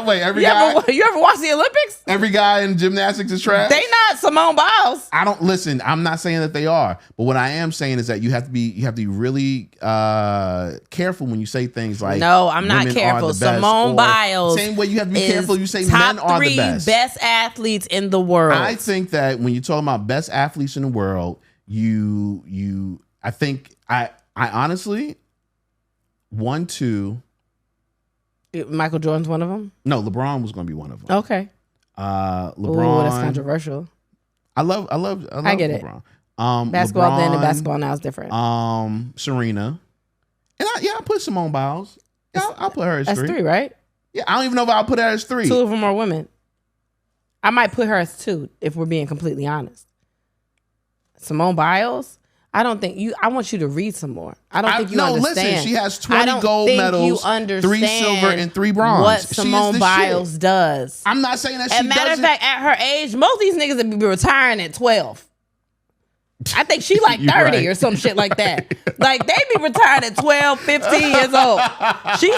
Wait, you ever watch the Olympics? Every guy in gymnastics is trash. They not Simone Biles. I'm not saying that they are, but what I am saying is that you have to be really careful when you say things like. No, I'm not careful. Simone Biles. Same way you have to be careful. You say men are the best. Top 3 best athletes in the world. I think that when you're talking about best athletes in the world, I honestly. 1, 2. Michael Jordan's one of them? No, LeBron was going to be one of them. Okay. LeBron. Ooh, that's controversial. I love I get LeBron. Basketball LeBron, then and basketball now is different. Serena. And I put Simone Biles. Yeah, I'll put her as 3. That's 3, right? Yeah, I don't even know if I'll put her as 3. 2 of them are women. I might put her as 2 if we're being completely honest. Simone Biles? I don't think I want you to read some more. I don't think you understand. Listen, she has 20 gold medals, 3 silver, and 3 bronze. What Simone Biles does. I'm not saying that she doesn't. As a matter of fact, at her age, most of these niggas would be retiring at 12. I think she like 30 or some shit like that. Like they be retired at 12, 15 years old. She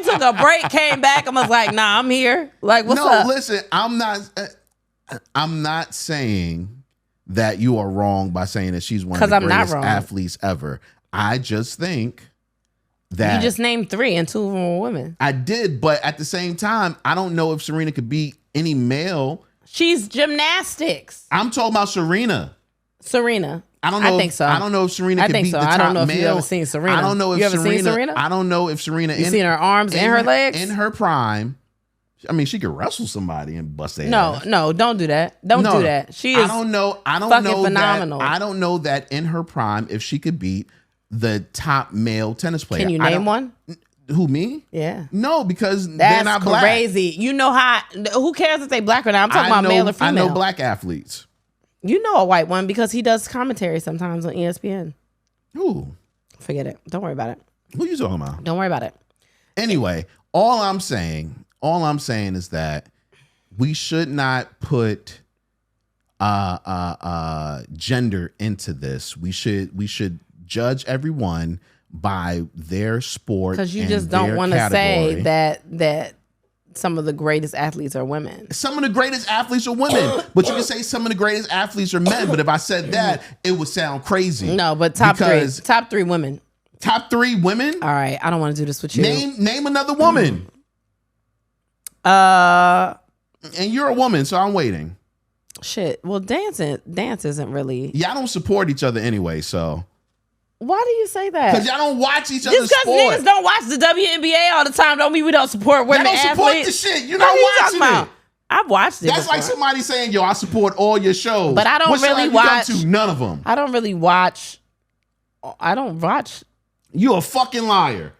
took a break, came back, and was like, nah, I'm here. Like, what's up? No, listen, I'm not saying that you are wrong by saying that she's one of the greatest athletes ever. I just think that... You just named 3 and 2 of them were women. I did, but at the same time, I don't know if Serena could beat any male. She's gymnastics. I'm talking about Serena. I don't know. I think so. I don't know if Serena can beat the top male. I don't know if you've ever seen Serena. I don't know if you ever seen Serena? I don't know if Serena... You seen her arms and her legs? In her prime... I mean, she could wrestle somebody and bust their ass. No, don't do that. Don't do that. She is I don't know phenomenal. I don't know that in her prime if she could beat the top male tennis player. Can you name one? Who, me? Yeah. No, because they're not black. That's crazy. You know how? Who cares if they black or not? I'm talking about male or female. I know black athletes. You know a white one because he does commentary sometimes on ESPN. Who? Forget it. Don't worry about it. Who you talking about? Don't worry about it. Anyway, all I'm saying is that we should not put gender into this. We should judge everyone by their sport. Because you just don't want to say that some of the greatest athletes are women. Some of the greatest athletes are women, but you can say some of the greatest athletes are men. But if I said that, it would sound crazy. No, but top 3 women. Top 3 women. All right, I don't want to do this with you. Name another woman. And you're a woman, so I'm waiting. Shit. Well, dance isn't really. Y'all don't support each other anyway, so. Why do you say that? Because y'all don't watch each other's sport. Just because niggas don't watch the WNBA all the time don't mean we don't support women athletes. Y'all don't support the shit. You're not watching it. I've watched it. That's before. Like somebody saying, yo, I support all your shows. But I don't really watch. None of them. I don't really watch. I don't watch. You're a fucking liar.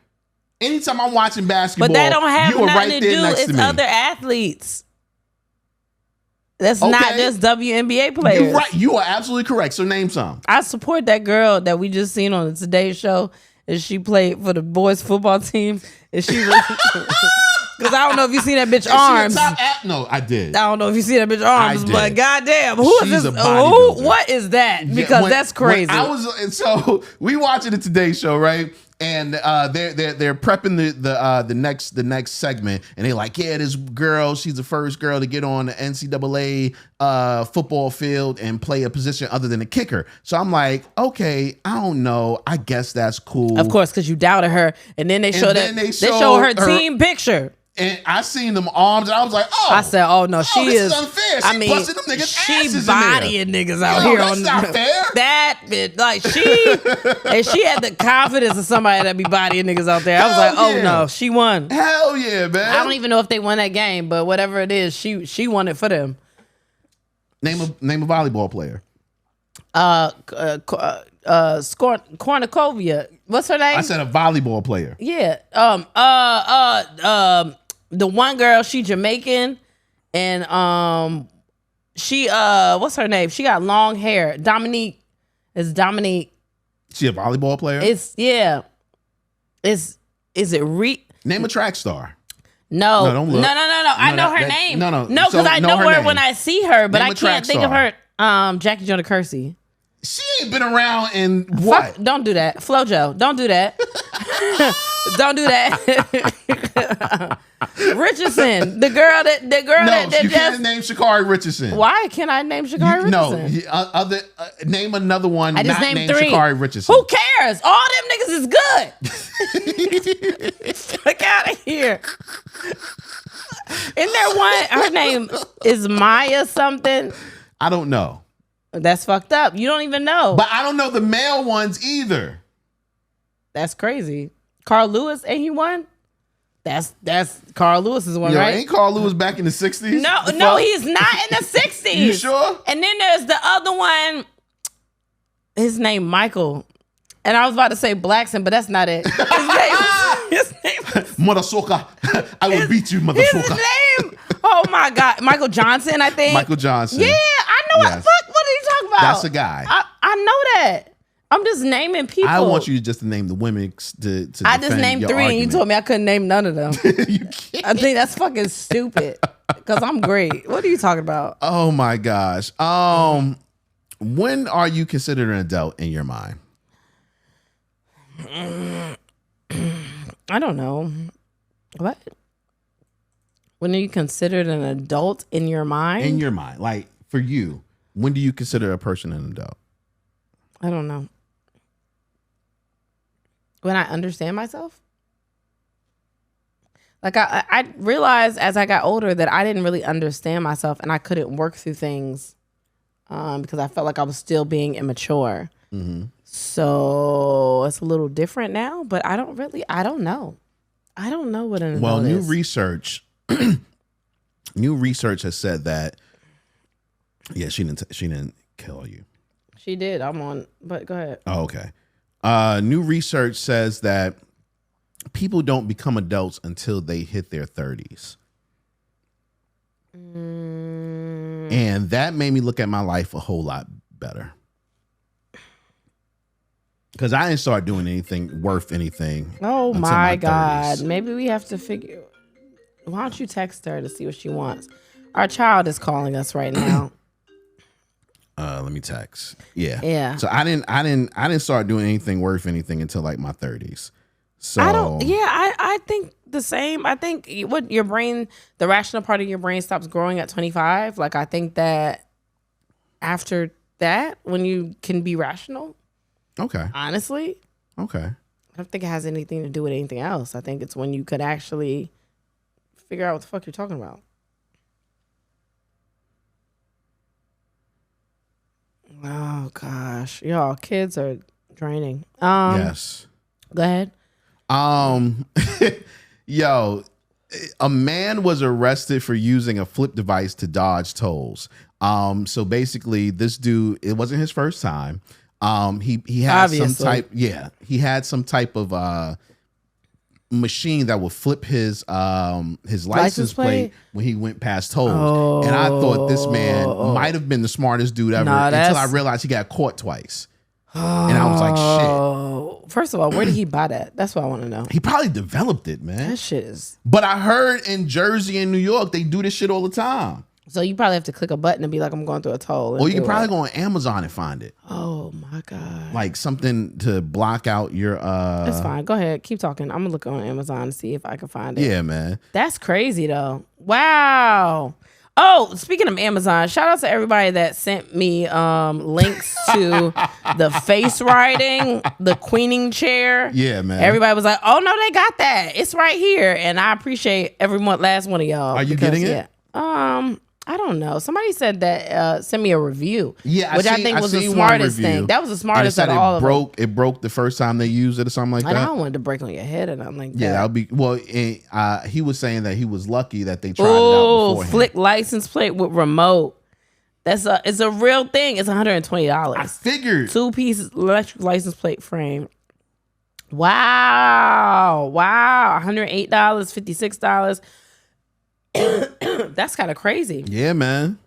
Anytime I'm watching basketball, but that don't have nothing right to do. It's other athletes. That's not just WNBA players. You're right. You are absolutely correct. So name some. I support that girl that we just seen on the Today Show. And she played for the boys football team. And she was because I don't know if you seen that bitch arms. No, I did. I don't know if you see that bitch arms, but goddamn, who is this? What is that? Because that's crazy. So we watching the Today Show, right? And they're prepping the next segment, and they're like, yeah, this girl, she's the first girl to get on the NCAA football field and play a position other than a kicker. So I'm like, okay, I don't know. I guess that's cool. Of course, because you doubted her, and then they showed her team picture. And I seen them arms, and I was like, "Oh!" I said, "Oh no, she is unfair. She busted them niggas' asses bodying niggas out here. That's not fair. That bitch, like and she had the confidence of somebody that be bodying niggas out there. I was like, "Oh no, she won." Hell yeah, man! I don't even know if they won that game, but whatever it is, she won it for them. Name a volleyball player. Kornikovia. What's her name? I said a volleyball player. Yeah. The one girl, she Jamaican, and she what's her name? She got long hair. Dominique. It's Dominique. She a volleyball player? Is it Name a track star. No. Don't look. No. I know her name. No. Because I know her when I see her, but Name I can't think of her. Jackie Jonah Kersey. She ain't been around in what? Fuck, don't do that. Flojo, don't do that. Don't do that. Richardson, the girl that you just can't name Sha'Carri Richardson. Why can't I name Sha'Carri Richardson? No, name another one. I just not named named 3. Sha'Carri Richardson. Who cares? All them niggas is good. Fuck out of here. Isn't there one? Her name is Maya something. I don't know. That's fucked up. You don't even know. But I don't know the male ones either. That's crazy. Carl Lewis, ain't he one? That's Carl Lewis's one, right? Ain't Carl Lewis back in the 60s? No, he's not in the 60s. You sure? And then there's the other one. His name Michael. And I was about to say Blackson, but that's not it. His name Motherfucker. I will beat you, motherfucker. His name. Oh my God. Michael Johnson, I think. Michael Johnson. Yeah, I know what. Fuck, what are you talking about? That's a guy. I know that. I'm just naming people. I want you just to name the women to I just named 3 and you told me I couldn't name none of them. You can't. I think that's fucking stupid. Because I'm great. What are you talking about? Oh my gosh. When are you considered an adult in your mind? I don't know. What? When are you considered an adult in your mind? In your mind. Like, for you, when do you consider a person an adult? I don't know. When I understand myself? Like, I realized as I got older that I didn't really understand myself and I couldn't work through things because I felt like I was still being immature. Mm-hmm. So it's a little different now, but I don't know. I don't know what an adult is. New research has said that, yeah, she didn't kill you. She did. I'm on, but go ahead. Oh, okay. New research says that people don't become adults until they hit their 30s. And that made me look at my life a whole lot better. Because I didn't start doing anything worth anything. Oh my God. 30s. Maybe we have to figure. Why don't you text her to see what she wants? Our child is calling us right now. Let me text. Yeah. Yeah. So I didn't start doing anything worth anything until like my 30s. So I think the same. I think what your brain, the rational part of your brain stops growing at 25. Like I think that after that, when you can be rational. Okay. Honestly. Okay. I don't think it has anything to do with anything else. I think it's when you could actually figure out what the fuck you're talking about. Oh gosh, y'all, kids are draining. Yes. Go ahead. Yo, a man was arrested for using a flip device to dodge tolls. So basically, this dude, it wasn't his first time. He had some type of machine that would flip his license plate when he went past tolls. And I thought this man might have been the smartest dude ever until I realized he got caught twice. And I was like, shit. First of all, where did he buy that? That's what I want to know. He probably developed it, man. That shit is. But I heard in Jersey and New York, they do this shit all the time. So you probably have to click a button and be like, I'm going through a toll. Or you can probably go on Amazon and find it. Oh my God. Like something to block out your That's fine. Go ahead. Keep talking. I'm gonna look on Amazon and see if I can find it. Yeah, man. That's crazy though. Wow. Oh, speaking of Amazon, shout out to everybody that sent me links to the face writing, the queening chair. Yeah, man. Everybody was like, oh no, they got that. It's right here. And I appreciate last one of y'all. Are you getting it? I don't know. Somebody said that sent me a review. Yeah, I think was the smartest thing. That was the smartest out of all of them. It broke the first time they used it or something like that. I don't want it to break on your head or nothing like that. Yeah, that would be he was saying that he was lucky that they tried it out beforehand. Flick license plate with remote. It's a real thing. It's $120. I figured. 2-piece electric license plate frame. Wow. $108, $56. That's kind of crazy. Yeah, man.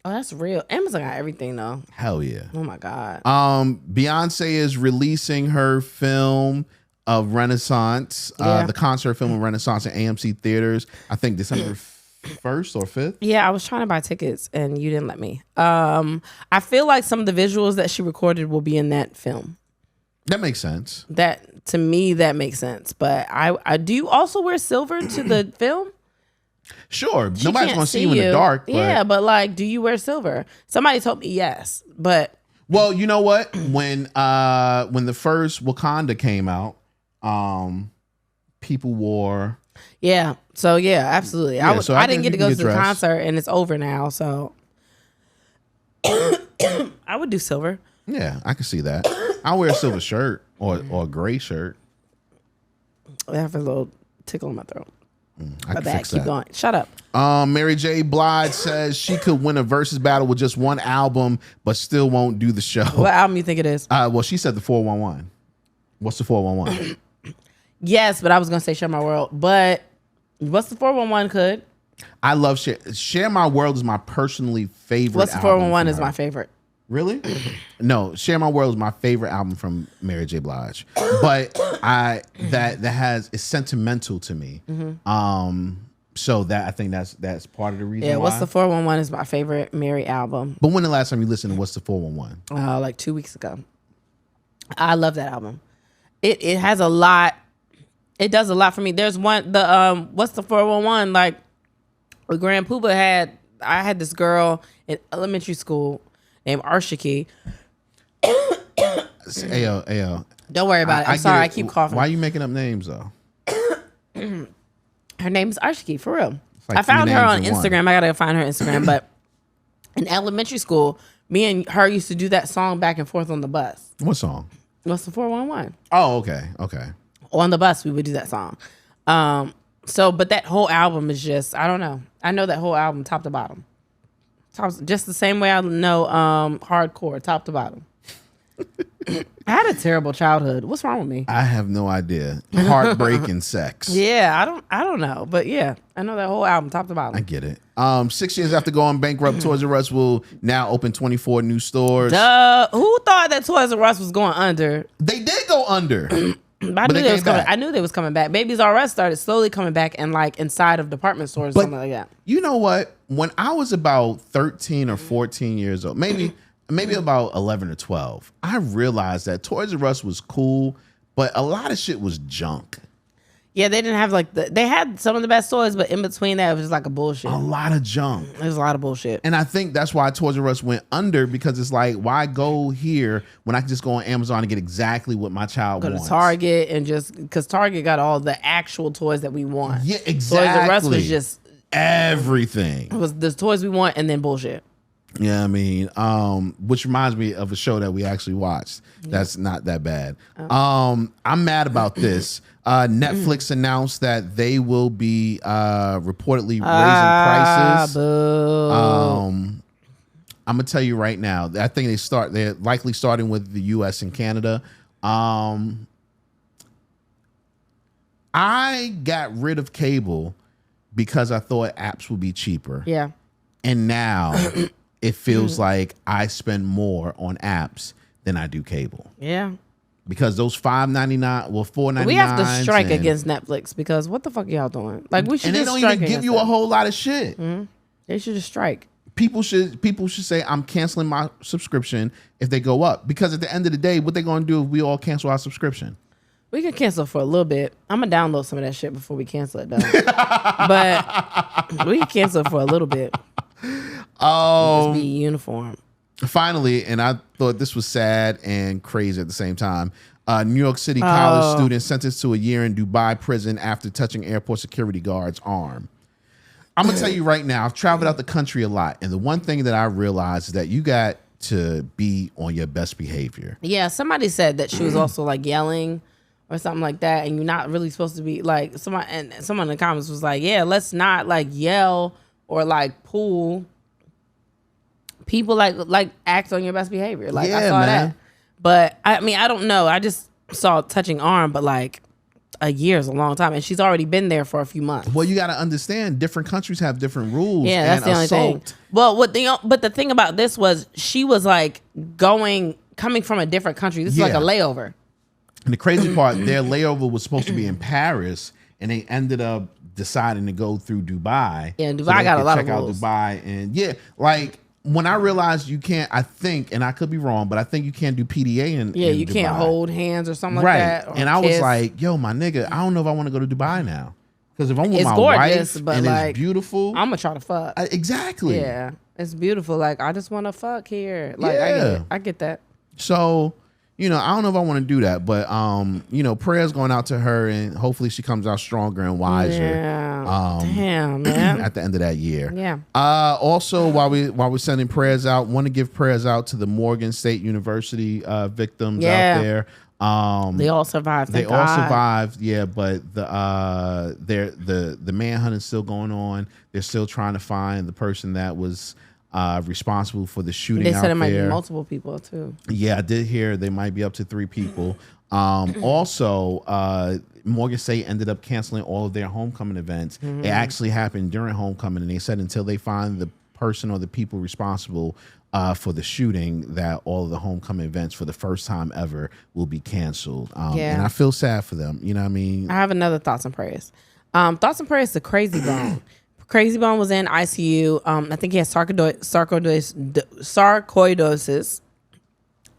Oh, that's real. Amazon got everything though. Hell yeah. Oh my God. Beyonce is releasing her film of Renaissance, the concert film of Renaissance in AMC theaters. I think December 1st or 5th. Yeah, I was trying to buy tickets and you didn't let me. I feel like some of the visuals that she recorded will be in that film. That makes sense. That to me, that makes sense. But I do you also wear silver to the film? Sure. She Nobody's can't gonna see you in the dark. But... Yeah, but like, do you wear silver? Somebody told me yes, but well, you know what? When the first Wakanda came out, people wore. Yeah. So yeah, absolutely. Yeah, I didn't get to go to the dressed. concert, and it's over now. So I would do silver. Yeah, I can see that. I wear a silver shirt or a gray shirt. I have a little tickle in my throat. I My can bad. fix Keep that. going. Shut up. Mary J. Blige says she could win a versus battle with just one album, but still won't do the show. What album you think it is? Well, she said the 411. What's the 411? Yes, but I was gonna say Share My World. But what's the 411 could? I love Share My World is my personally favorite. What's the album 411 from is her. my favorite. Really? No, Share My World is my favorite album from Mary J. Blige. But that has is sentimental to me. So that I think that's part of the reason. Yeah, why. What's the 411 is my favorite Mary album. But when the last time you listened to What's the 411? Like 2 weeks ago. I love that album. It has a lot. It does a lot for me. There's one What's the 411? Like Grand Poobah I had this girl in elementary school named Arshiki. Ayo. Don't worry about it. I'm sorry, I keep coughing. Why are you making up names though? Her name's Arshiki, for real. like I found her on three names in Instagram. I gotta find her Instagram. But in elementary school, me and her used to do that song back and forth on the bus. What song? What's the 411? Oh, okay. On the bus, we would do that song. But that whole album is just, I don't know. I know that whole album top to bottom. Just the same way I know hardcore top to bottom. I had a terrible childhood. What's wrong with me? I have no idea. Heartbreak and sex. Yeah, I don't know. But yeah, I know that whole album top to bottom. I get it. 6 years after going bankrupt, Toys R Us will now open 24 new stores. Duh. Who thought that Toys R Us was going under? They did go under. I knew they was coming. I knew they was coming back. Babies R Us started slowly coming back and like inside of department stores or something like that. You know what? When I was about 13 or 14 years old, maybe about 11 or 12, I realized that Toys R Us was cool, but a lot of shit was junk. Yeah, they didn't have they had some of the best toys, but in between that, it was just like a bullshit. A lot of junk. There's a lot of bullshit. And I think that's why Toys R Us went under, because it's like, why go here when I can just go on Amazon and get exactly what my child wants? Go to Target and because Target got all the actual toys that we want. Yeah, exactly. Toys R Us was just everything. It was the toys we want and then bullshit. Yeah, I mean, which reminds me of a show that we actually watched. That's not that bad. I'm mad about this. Netflix announced that they will be reportedly raising prices. Boo. I'm gonna tell you right now. I think they're likely starting with the U.S. and Canada. I got rid of cable because I thought apps would be cheaper. Yeah. And now it feels like I spend more on apps than I do cable. Yeah. Because those $5.99, well, $4.99. We have to strike against Netflix because what the fuck y'all doing? Like we should. And they just don't strike even give you them. a whole lot of shit. They should just strike. People should say I'm canceling my subscription if they go up, because at the end of the day, what they gonna do if we all cancel our subscription? We can cancel for a little bit. I'm gonna download some of that shit before we cancel it, though. But we can cancel for a little bit. Just be uniform. Finally, and I thought this was sad and crazy at the same time. New York City college student sentenced to a year in Dubai prison after touching airport security guard's arm. I'm gonna tell you right now, I've traveled out the country a lot, and the one thing that I realized is that you got to be on your best behavior. Yeah, somebody said that she was also like yelling or something like that, and you're not really supposed to be like someone in the comments was like, yeah, let's not like yell or like pull people like act on your best behavior. Like I Yeah, saw man. that. But I mean, I don't know. I just saw touching arm, but like a year is a long time, and she's already been there for a few months. Well, you got to understand, different countries have different rules. Yeah, that's and the only thing. Well, but the thing about this was she was like coming from a different country. This is like a layover. And the crazy part, their layover was supposed to be in Paris, and they ended up deciding to go through Dubai. Yeah, Dubai got a lot of rules. Check out Dubai, and like when I realized you can't, I think, and I could be wrong, but I think you can't do PDA in you Dubai. can't hold hands or something right. like that. And I was like, yo, my nigga, I don't know if I want to go to Dubai now. Because if I'm with it's my gorgeous, wife but and like, it's beautiful. I'm going to try to fuck. Exactly. Yeah. It's beautiful. Like, I just want to fuck here. Like, Yeah. I get that. So, I don't know if I want to do that, but prayers going out to her, and hopefully she comes out stronger and wiser. Yeah. Damn, man. At the end of that year. Yeah. Also, while we're sending prayers out, want to give prayers out to the Morgan State University victims out there. They all survived. They all survived, yeah. But the manhunt is still going on. They're still trying to find the person that was responsible for the shooting. They said out it might there. be multiple people too. Yeah, I did hear they might be up to 3 people. Also, Morgan State ended up canceling all of their homecoming events. It actually happened during homecoming, and they said until they find the person or the people responsible for the shooting, that all of the homecoming events for the first time ever will be canceled. And I feel sad for them. You know what I mean? I have another thoughts and prayers. Thoughts and prayers to Crazy Bone. Crazy Bone was in ICU. I think he has sarcoidosis.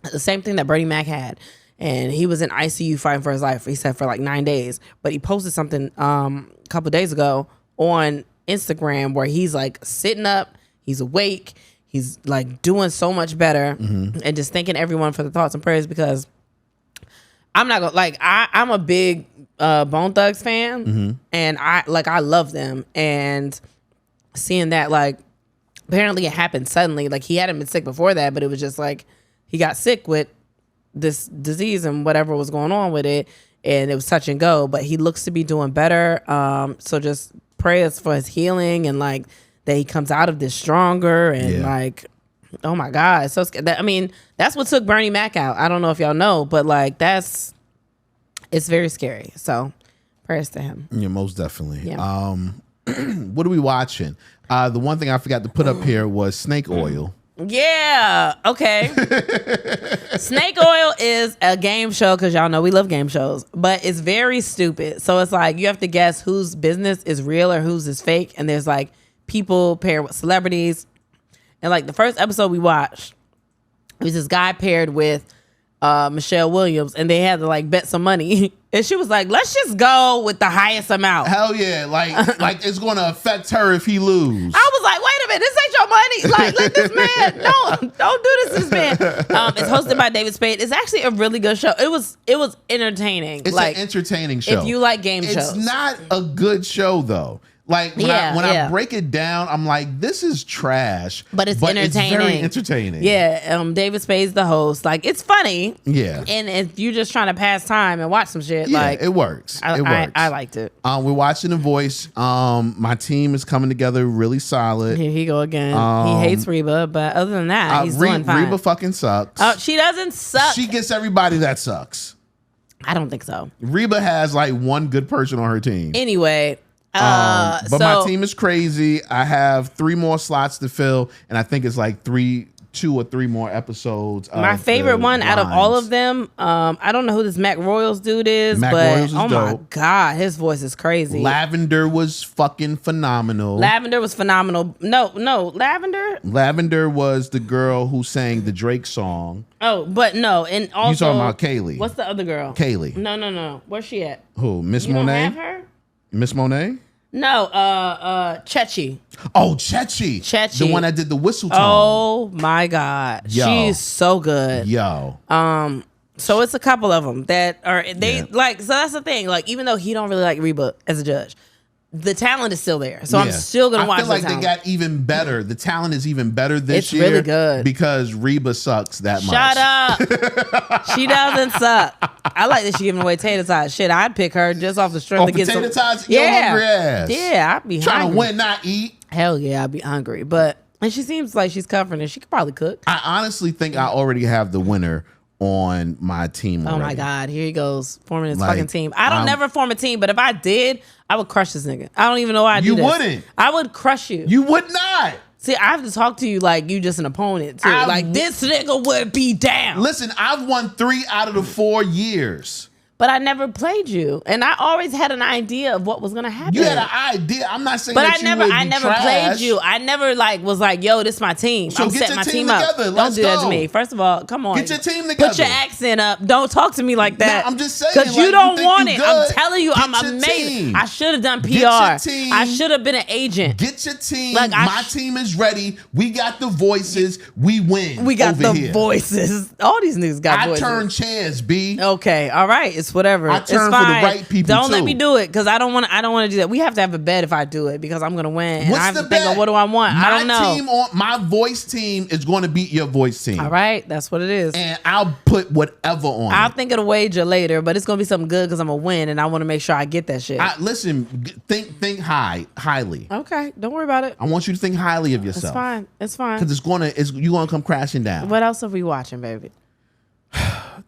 The same thing that Bernie Mac had. And he was in ICU fighting for his life, he said, for like 9 days. But he posted something a couple days ago on Instagram where he's like sitting up, he's awake, he's like doing so much better, and just thanking everyone for the thoughts and prayers, because I'm not gonna I'm a big Bone Thugs fan, and I love them, and seeing that apparently it happened suddenly. Like, he hadn't been sick before that, but it was just like he got sick with this disease and whatever was going on with it, and it was touch and go, but he looks to be doing better. So just prayers for his healing, and that he comes out of this stronger, and oh my God, so that's what took Bernie Mac out. I don't know if y'all know, but it's very scary. So prayers to him. Yeah, most definitely. Yeah. What are we watching? The one thing I forgot to put up here was Snake Oil. Yeah. Okay. Snake Oil is a game show, because y'all know we love game shows, but it's very stupid. So it's like you have to guess whose business is real or whose is fake. And there's people paired with celebrities. And the first episode we watched, it was this guy paired with Michelle Williams, and they had to bet some money. And she was like, let's just go with the highest amount. Hell yeah. Like it's going to affect her if he lose. I was like, wait a minute, this ain't your money. Let this man, don't do this to this man. It's hosted by David Spade. It's actually a really good show. It was entertaining. It's an entertaining show. If you like game shows. It's not a good show though. When I break it down, I'm like, this is trash. But it's entertaining. It's very entertaining. Yeah. David Spade's the host. It's funny. Yeah. And if you're just trying to pass time and watch some shit, it works. It works. I liked it. We're watching The Voice. My team is coming together really solid. Here he go again. He hates Reba, but other than that, he's doing fine. Reba fucking sucks. Oh, she doesn't suck. She gets everybody that sucks. I don't think so. Reba has one good person on her team. Anyway. But my team is crazy. I have 3 more slots to fill, and I think it's 2 or 3 more episodes. My favorite one out of all of them, I don't know who this Mac Royals dude is, but oh my God, his voice is crazy. Lavender was fucking phenomenal. Lavender was phenomenal. No, Lavender. Lavender was the girl who sang the Drake song. Oh, but no, and also you talking about Kaylee? What's the other girl? Kaylee. No. Where's she at? Who? Miss You Monet? don't have her? Miss Monet? No, Chechi. Oh, Chechi. The one that did the whistle tone. Oh my God. Yo. She's so good. Yo. So it's a couple of them that are so that's the thing. Even though he don't really like Reba as a judge, the talent is still there. So I'm still gonna watch. I feel they got even better. The talent is even better this year. It's really good because Reba sucks that much. Shut up. She doesn't suck. I like that she giving away tater tots. Shit, I'd pick her just off the strength to get some tater tots. Yeah, hungry ass. Yeah, I'd be trying hungry. to win, not eat. Hell yeah, I'd be hungry. But And she seems like she's confident. She could probably cook. I honestly think I already have the winner on my team already. Oh my God, here he goes forming his fucking team. I don't never form a team, but if I did, I would crush this nigga. I don't even know why I do this. You wouldn't. I would crush you. You would not. See, I have to talk to you like you just an opponent too. Like this nigga would be down. Listen, I've won 3 out of the 4 years. But I never played you, and I always had an idea of what was gonna happen. You had an idea. I'm not saying but that I never played you. I never was like, yo, this is my team. So I'm get setting your my team up. together. Don't Let's do that go. to me. First of all, come on. Get your team together. Put your accent up. Don't talk to me like that. No, I'm just saying. Because you don't want it. Good. I'm telling you, Get I'm your amazing. team. I should have done PR. Get your team. I should have been an agent. Get your team. Like, my team is ready. We got the voices. We win. We got over the here. voices. All these niggas got voices. I turn chairs, B. Okay, all right, it's whatever. I turn it's for fine. the right people. Don't let too. me do it because I don't want to do that. We have to have a bet if I do it because I'm gonna win. And What's I have the to think bet? of what do I want. I don't know. My voice team is going to beat your voice team. All right, that's what it is. And I'll put whatever on. I'll think of the wager later, but it's gonna be something good because I'm gonna win and I want to make sure I get that shit. Listen, think highly. Okay, don't worry about it. I want you to think highly of yourself. It's fine. It's fine. Because you're gonna come crashing down. What else are we watching, baby?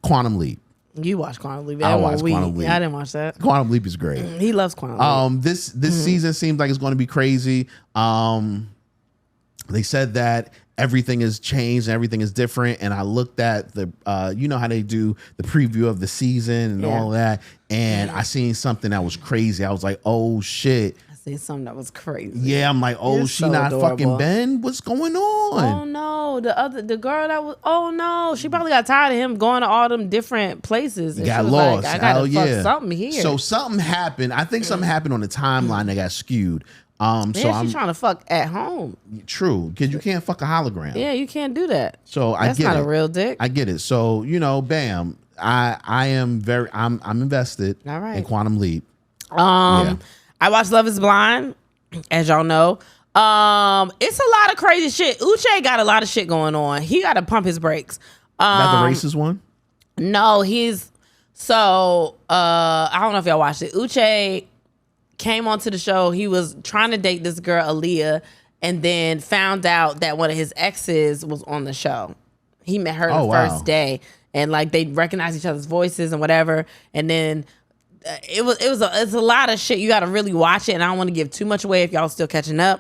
Quantum Leap. You watch Quantum Leap. I watched Quantum Leap. Yeah, I didn't watch that. Quantum Leap is great. He loves Quantum Leap. This season seems like it's going to be crazy. They said that everything is changed and everything is different. And I looked at the, you know how they do the preview of the season and all that. And I seen something that was crazy. I was like, oh shit. I seen something that was crazy. Yeah, I'm like, oh, It's she so not adorable. fucking Ben? What's going on? Oh no, the girl that was. Oh no, she probably got tired of him going to all them different places. And Got she was lost. Like, I gotta Hell fuck yeah. something here. So something happened. I think something happened on the timeline that got skewed. So I'm she's trying to fuck at home. true because you can't fuck a hologram. Yeah, you can't do that. So I That's get not it. a real dick. I get it. So bam. I'm invested All right. in Quantum Leap. I watched Love Is Blind, as y'all know. It's a lot of crazy shit. Uche got a lot of shit going on. He got to pump his brakes. That the racist one? No, he's so I don't know if y'all watched it. Uche came onto the show. He was trying to date this girl, Aaliyah, and then found out that one of his exes was on the show. He met her the first day, and like they recognized each other's voices and whatever. And then it's a lot of shit. You got to really watch it, and I don't want to give too much away if y'all still catching up.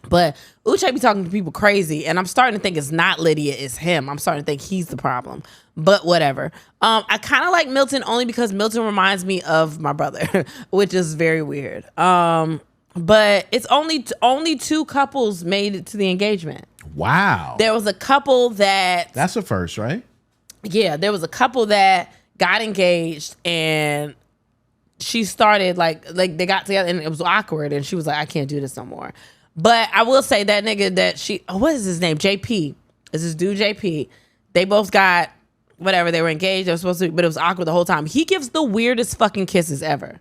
But Uche be talking to people crazy, and I'm starting to think it's not Lydia, it's him. I'm starting to think he's the problem. But whatever. I kind of like Milton only because Milton reminds me of my brother, which is very weird. But it's only 2 couples made it to the engagement. Wow. There was a couple That's a first, right? Yeah, there was a couple that got engaged and she started like they got together and it was awkward and she was like, I can't do this no more. But I will say that nigga that what is his name? JP. Is this dude JP? They both got whatever, they were engaged, they were supposed to, but it was awkward the whole time. He gives the weirdest fucking kisses ever.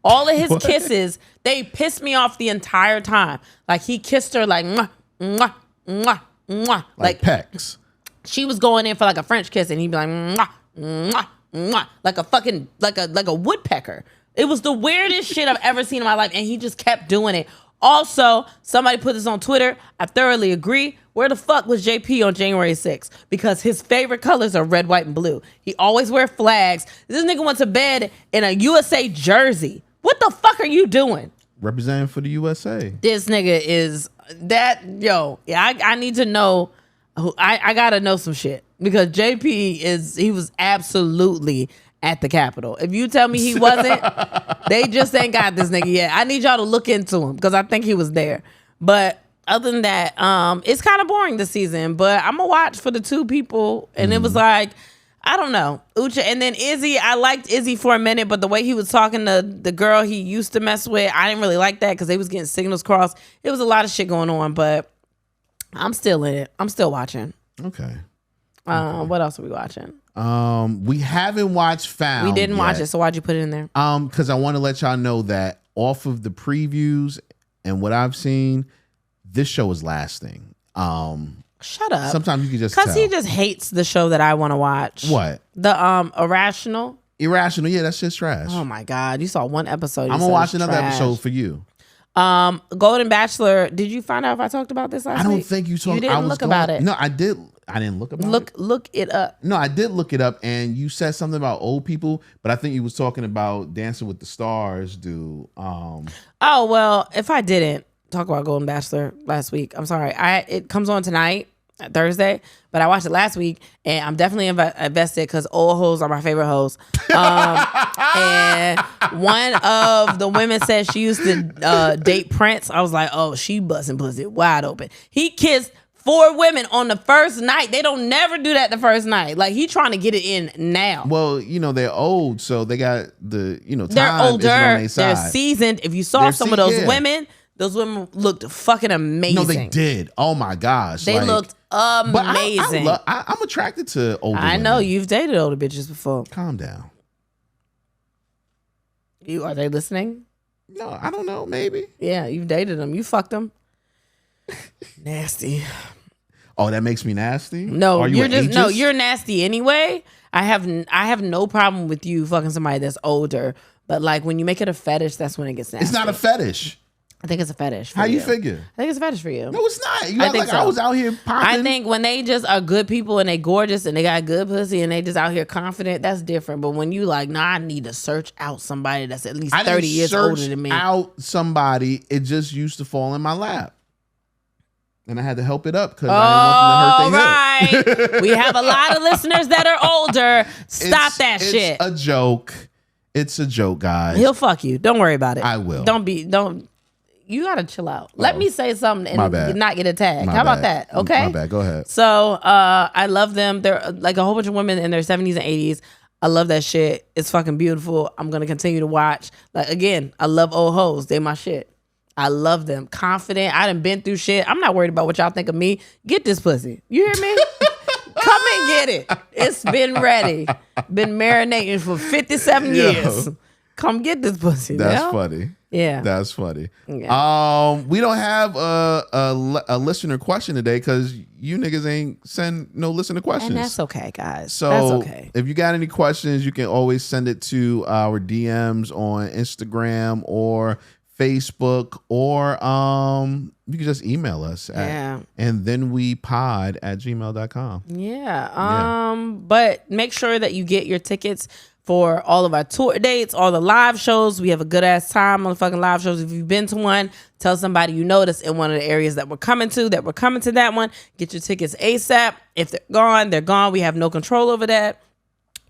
All of his kisses, they pissed me off the entire time. Like he kissed her like mwah, mwah, mwah, mwah. Like pecks. She was going in for like a French kiss and he'd be like mwah, mwah, mwah, like a fucking like a woodpecker. It was the weirdest shit I've ever seen in my life, and he just kept doing it. Also, somebody put this on Twitter. I thoroughly agree. Where the fuck was JP on January 6th? Because his favorite colors are red, white, and blue. He always wear flags. This nigga went to bed in a USA jersey. What the fuck are you doing? Representing for the USA. This nigga is that, I need to know. I gotta know some shit. Because JP he was absolutely at the Capitol. If you tell me he wasn't, they just ain't got this nigga yet. I need y'all to look into him because I think he was there. But other than that, it's kind of boring this season. But I'm gonna watch for the 2 people, and it was like, I don't know, Uche, and then Izzy. I liked Izzy for a minute, but the way he was talking to the girl he used to mess with, I didn't really like that because they was getting signals crossed. It was a lot of shit going on, but I'm still in it. I'm still watching. Okay. What else are we watching? We haven't watched Found. We didn't watch yet. it, so why'd you put it in there? Because I want to let y'all know that off of the previews and what I've seen, this show is lasting. Shut up. Sometimes you can just tell. Because he just hates the show that I want to watch. What? The Irrational. Irrational. Yeah, that's just trash. Oh my God. You saw one episode. I'm going to watch another episode for you. Golden Bachelor. Did you find out if I talked about this last week? I don't think you talked. You didn't look about it. No, I did. I didn't look about it. Look it up. No, I did look it up, and you said something about old people, but I think you was talking about Dancing with the Stars, dude. Oh well, if I didn't talk about Golden Bachelor last week, I'm sorry. It comes on tonight, Thursday, but I watched it last week, and I'm definitely invested because old hoes are my favorite hoes. And one of the women said she used to date Prince. I was like, oh, she busting pussy wide open. He kissed 4 women on the first night. They don't never do that the first night. Like, he trying to get it in now. Well, they're old, so they got the, time they're older. is on their side. They're seasoned. If you saw some of those women, those women looked fucking amazing. No, they did. Oh my gosh. They looked amazing. But I'm attracted to older women. I know you've dated older bitches before. Calm down. Are they listening? No, I don't know. Maybe. Yeah, you've dated them. You fucked them. Nasty. Oh, that makes me nasty? No, you're nasty anyway. I have no problem with you fucking somebody that's older, but like when you make it a fetish, that's when it gets nasty. It's not a fetish. I think it's a fetish. How you figure? I think it's a fetish for you. No, it's not. You act like I was out here popping. I think when they just are good people and they gorgeous and they got good pussy and they just out here confident, that's different. But when you like, I need to search out somebody that's at least 30 years older than me. Out somebody, it just used to fall in my lap. And I had to help it up because I didn't want them to hurt their hip. We have a lot of listeners that are older. Stop that shit. It's a joke. It's a joke, guys. He'll fuck you. Don't worry about it. I will. You gotta chill out. Let me say something and not get attacked. How about that? Okay. My bad. Go ahead. So I love them. They're like a whole bunch of women in their 70s and 80s. I love that shit. It's fucking beautiful. I'm gonna continue to watch. Like, again, I love old hoes. They my shit. I love them. Confident. I done been through shit. I'm not worried about what y'all think of me. Get this pussy. You hear me? Come and get it. It's been ready. Been marinating for 57 years. Come get this pussy. That's funny. Yeah. That's funny. Yeah. We don't have a listener question today because you niggas ain't send no listener questions. And that's okay, guys. So that's okay. If you got any questions, you can always send it to our DMs on Instagram or Facebook, or you can just email us at andthenwepod@gmail.com. Yeah. But make sure that you get your tickets for all of our tour dates, all the live shows. We have a good ass time on the fucking live shows. If you've been to one, tell somebody you noticed in one of the areas that we're coming to that one. Get your tickets ASAP. If they're gone, they're gone. We have no control over that.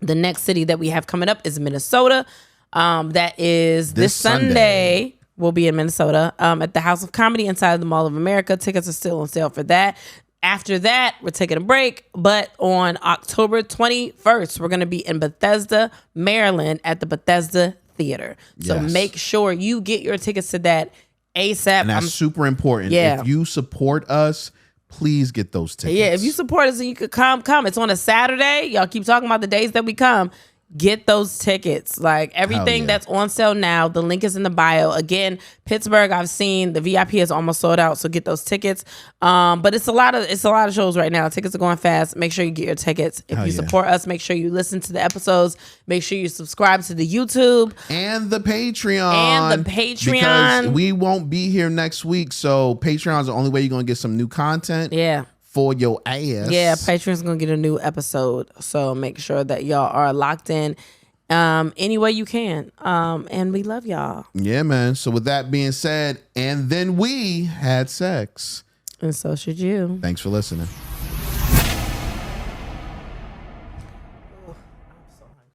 The next city that we have coming up is Minnesota. That is this Sunday. We'll be in Minnesota at the House of Comedy inside the Mall of America. Tickets are still on sale for that. After that, we're taking a break. But on October 21st, we're going to be in Bethesda, Maryland at the Bethesda Theater. So make sure you get your tickets to that ASAP. And that's super important. Yeah. If you support us, please get those tickets. Yeah, if you support us and you could come. It's on a Saturday. Y'all keep talking about the days that we come. Get those tickets. Like everything that's on sale now, the link is in the bio. Again, Pittsburgh, I've seen the VIP is almost sold out, so get those tickets. But it's a lot of shows right now. Tickets are going fast. Make sure you get your tickets. If you support us, make sure you listen to the episodes. Make sure you subscribe to the YouTube and the Patreon. Because we won't be here next week, so Patreon is the only way you're gonna get some new content. Yeah. For your ass. Yeah, Patreon's gonna get a new episode. So make sure that y'all are locked in any way you can. And we love y'all. Yeah, man. So with that being said, and then we had sex. And so should you. Thanks for listening.